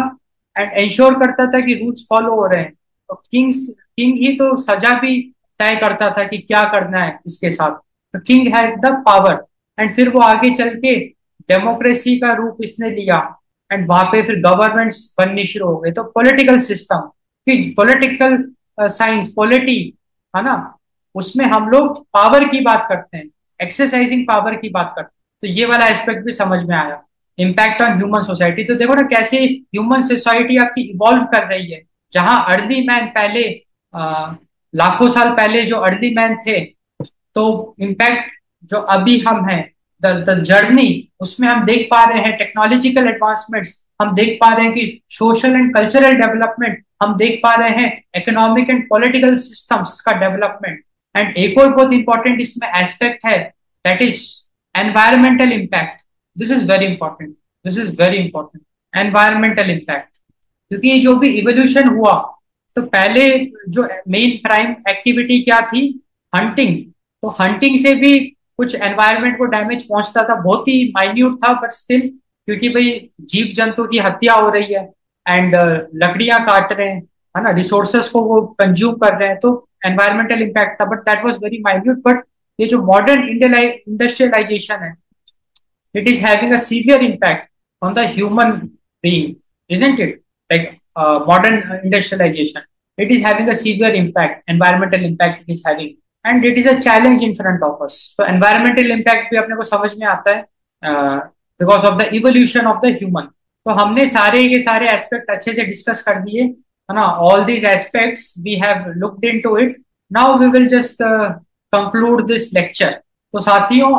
एंड इंश्योर करता था कि रूल्स फॉलो हो रहे हैं। तो किंग ही तो सजा भी तय करता था कि क्या करना है इसके साथ। तो king had the power. And फिर वो आगे चल के डेमोक्रेसी का रूप इसने लिया, एंड वहां पे फिर गवर्नमेंट्स बननी शुरू हो गई। तो political system, political science, polity, है ना, उसमें हम लोग पावर की बात करते हैं, एक्सरसाइजिंग पावर की बात करते हैं। तो ये वाला एस्पेक्ट भी समझ में आया। इम्पैक्ट ऑन ह्यूमन सोसाइटी, तो देखो ना कैसे ह्यूमन सोसाइटी आपकी इवॉल्व कर रही है। जहां अर्ली मैन पहले लाखों साल पहले जो अर्ली मैन थे, तो इम्पैक्ट जो अभी हम हैं, द जर्नी, उसमें हम देख पा रहे हैं टेक्नोलॉजिकल एडवांसमेंट्स, हम देख पा रहे हैं कि सोशल एंड कल्चरल डेवलपमेंट, हम देख पा रहे हैं इकोनॉमिक एंड पॉलिटिकल सिस्टम्स का डेवलपमेंट। एंड एक और बहुत इंपॉर्टेंट इसमें एस्पेक्ट है, that is environmental impact. This is very important, this is very important, environmental impact. क्योंकि जो भी इवोल्यूशन हुआ, तो पहले जो मेन प्राइम एक्टिविटी क्या थी, हंटिंग। तो हंटिंग से भी कुछ एनवायरनमेंट को डैमेज पहुंचता था, बहुत ही माइन्यूट था बट स्टिल, क्योंकि भाई जीव जंतु की हत्या हो रही है एंड लकड़ियां काट रहे हैं, है ना, रिसोर्सेस को वो कंज्यूम कर रहे हैं, तो एनवायरमेंटल इम्पैक्ट था, but that was very minute. But ये जो मॉडर्न इंडस्ट्रियलाइजेशन है, it is having a severe impact on the human being, isn't it? Like modern industrialization, it is having a severe impact, environmental impact it is having, and it is a challenge in front of us. So environmental impact भी अपने को समझ में आता है because of the evolution of the human. तो हमने सारे के सारे एस्पेक्ट अच्छे से डिस्कस कर दिए, है ना। All these aspects we have looked into it. Now we will just conclude this lecture. तो साथियों,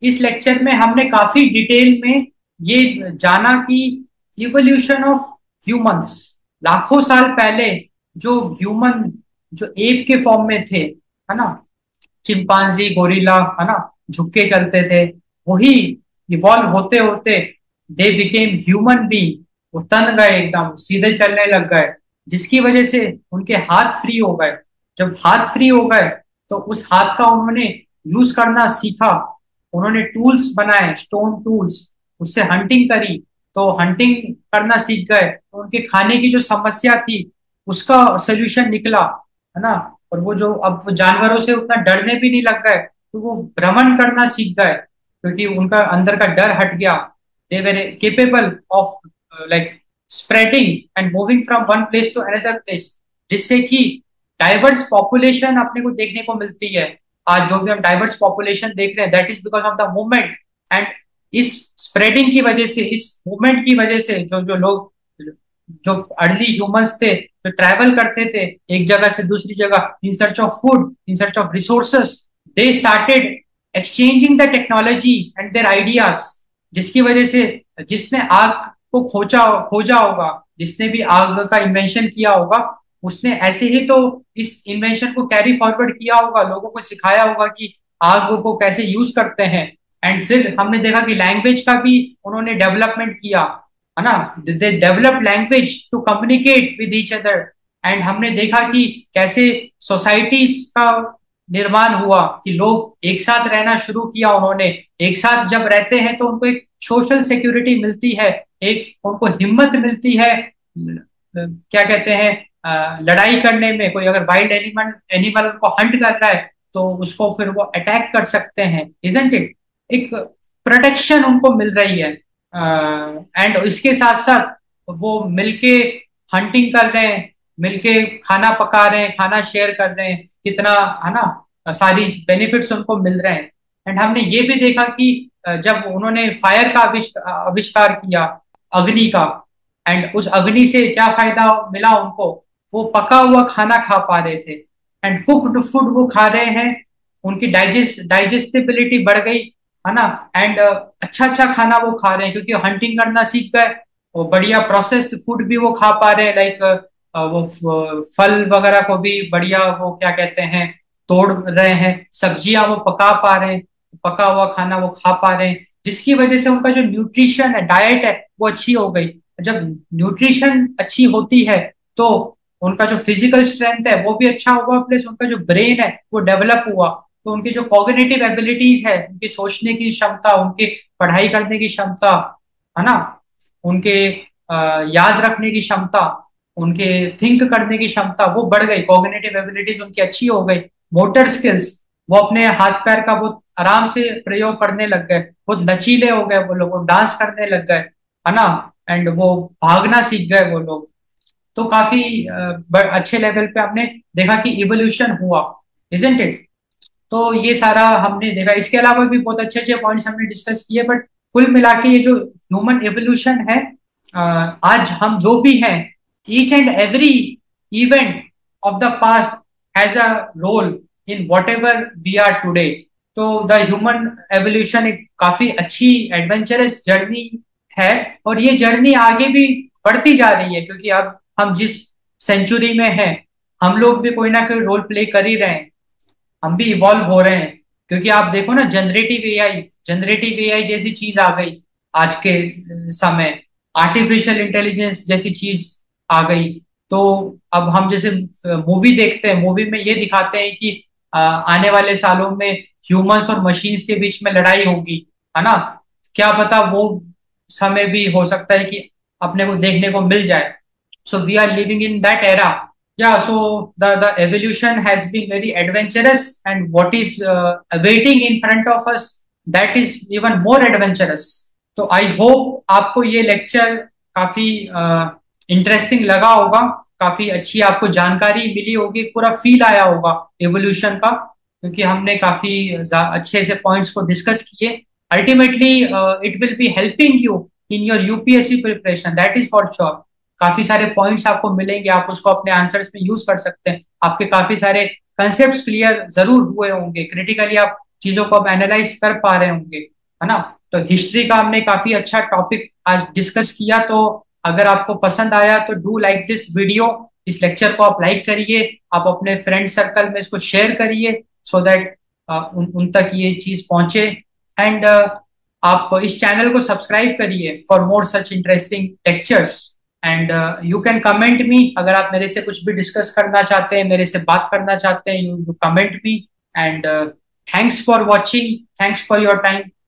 इस लेक्चर में हमने काफी डिटेल में ये जाना कि इवोल्यूशन ऑफ ह्यूमंस, लाखों साल पहले जो ह्यूमन जो एप के फॉर्म में थे, है ना, चिंपांजी, गोरिल्ला, है ना, झुक के चलते थे, वही इवॉल्व होते होते दे बिकेम ह्यूमन बीइंग। वो तन गए, एकदम सीधे चलने लग गए, जिसकी वजह से उनके हाथ फ्री हो गए। जब हाथ फ्री हो गए, तो उस हाथ का उन्होंने यूज करना सीखा। उन्होंने टूल्स बनाए, स्टोन टूल्स, उससे हंटिंग करी, तो हंटिंग करना सीख गए। तो उनके खाने की जो समस्या थी, उसका सोल्यूशन निकला, है ना। और वो जो अब वो जानवरों से उतना डरने भी नहीं लग गए, तो वो भ्रमण करना सीख गए, क्योंकि उनका अंदर का डर हट गया। They were capable of like spreading and moving from one place to another place, जिससे कि डाइवर्स पॉपुलेशन अपने को देखने को मिलती है। आज जो भी हम डाइवर्स पॉपुलेशन देख रहे हैं, that is because of the movement. And इस स्प्रेडिंग की वजह से, इस मूवमेंट की वजह से, जो जो लोग, जो अर्ली ह्यूमंस थे, जो ट्रैवल करते थे एक जगह से दूसरी जगह इन search of food, in search of resources, they started exchanging the technology and their ideas. जिसकी वजह से जिसने आग को खोजा होगा, जिसने भी आग का इन्वेंशन किया होगा, उसने ऐसे ही तो इस इन्वेंशन को कैरी फॉरवर्ड किया होगा, लोगों को सिखाया होगा कि आग को कैसे यूज करते हैं। एंड फिर हमने देखा कि लैंग्वेज का भी उन्होंने डेवलपमेंट किया, है ना। They develop language to communicate with each other. And हमने देखा कि कैसे सोसाइटीज का निर्माण हुआ कि लोग एक साथ रहना शुरू किया उन्होंने। एक साथ जब रहते हैं तो उनको एक सोशल सिक्योरिटी मिलती है, एक उनको हिम्मत मिलती है, क्या कहते हैं, लड़ाई करने में। कोई अगर वाइल्ड एनिमल एनिमल को हंट कर रहा है तो उसको फिर वो अटैक कर सकते हैं, इजंट इट। एक प्रोटेक्शन उनको मिल रही है। एंड इसके साथ साथ वो मिलके हंटिंग कर रहे हैं, मिलके खाना पका रहे हैं, खाना शेयर कर रहे हैं, कितना, है ना, सारी बेनिफिट्स उनको मिल रहे हैं। एंड हमने ये भी देखा कि जब उन्होंने फायर का आविष्कार किया, अग्नि का, एंड उस अग्नि से क्या फायदा मिला उनको, वो पका हुआ खाना खा पा रहे थे, एंड कुक्ड फूड वो खा रहे हैं, उनकी डाइजेस्टिबिलिटी बढ़ गई, है ना। एंड अच्छा अच्छा खाना वो खा रहे हैं क्योंकि हंटिंग करना सीख गए। वो बढ़िया प्रोसेस्ड फूड भी वो खा पा रहे हैं, लाइक वो फल वगैरह को भी बढ़िया, वो क्या कहते हैं, तोड़ रहे हैं, सब्जियां वो पका पा रहे हैं, पका हुआ खाना वो खा पा रहे हैं, जिसकी वजह से उनका जो न्यूट्रिशन है, डाइट है, वो अच्छी हो गई। जब न्यूट्रिशन अच्छी होती है तो उनका जो फिजिकल स्ट्रेंथ है वो भी अच्छा हुआ, प्लस उनका जो ब्रेन है वो डेवलप हुआ। तो उनकी जो कॉग्निटिव एबिलिटीज है, उनकी सोचने की क्षमता, उनकी पढ़ाई करने की क्षमता, है ना, उनके याद रखने की क्षमता, उनके थिंक करने की क्षमता वो बढ़ गई, कॉग्निटिव एबिलिटीज उनकी अच्छी हो गई। मोटर स्किल्स, वो अपने हाथ पैर का बहुत आराम से प्रयोग करने लग गए, बहुत लचीले हो गए वो लोग, वो डांस करने लग गए, है ना, एंड वो भागना सीख गए वो लोग। तो काफी अच्छे लेवल पे हमने देखा कि इवोल्यूशन हुआ, इजंट इट। तो ये सारा हमने देखा। इसके अलावा भी बहुत अच्छे अच्छे पॉइंट्स हमने डिस्कस किए, बट कुल मिला के ये जो ह्यूमन एवोल्यूशन है, आज हम जो भी हैं, each and every event of the past has a role in whatever we are today. तो द ह्यूमन एवोल्यूशन एक काफी अच्छी एडवेंचरस जर्नी है, और ये जर्नी आगे भी बढ़ती जा रही है, क्योंकि अब हम जिस सेंचुरी में हैं, हम लोग भी कोई ना कोई रोल प्ले कर ही रहे हैं, हम भी इवॉल्व हो रहे हैं। क्योंकि आप देखो ना, जनरेटिव एआई जैसी चीज आ गई आज के समय, आर्टिफिशियल इंटेलिजेंस जैसी चीज आ गई। तो अब हम जैसे मूवी देखते हैं, मूवी में ये दिखाते हैं कि आने वाले सालों में ह्यूमंस और मशीन्स के बीच में लड़ाई होगी, है ना। क्या पता वो समय भी हो सकता है कि अपने को देखने को मिल जाए। So we are living in that era. Yeah, so the evolution has been very adventurous, and what is awaiting in front of us, that is even more adventurous. तो आई होप आपको ये लेक्चर काफी interesting लगा होगा, काफी अच्छी आपको जानकारी मिली होगी, पूरा फील आया होगा एवोल्यूशन का, क्योंकि हमने काफी अच्छे से पॉइंट्स को डिस्कस किए। Ultimately it will be helping you in your UPSC preparation, that is for sure. काफी सारे पॉइंट्स आपको मिलेंगे, आप उसको अपने आंसर्स में यूज कर सकते हैं, आपके काफी सारे कंसेप्ट क्लियर जरूर हुए होंगे, क्रिटिकली आप चीजों को अब एनालाइज कर पा रहे होंगे, है ना। तो हिस्ट्री का हमने काफी अच्छा टॉपिक आज डिस्कस किया। तो अगर आपको पसंद आया तो डू लाइक दिस वीडियो, इस लेक्चर को आप लाइक करिए, आप अपने फ्रेंड सर्कल में इसको शेयर करिए, सो दैट उन तक ये चीज पहुंचे। एंड आप इस चैनल को सब्सक्राइब करिए for more such interesting lectures. And you can comment me, अगर आप मेरे से कुछ भी डिस्कस करना चाहते हैं, मेरे से बात करना चाहते हैं, you comment me. And thanks for watching, thanks for your time.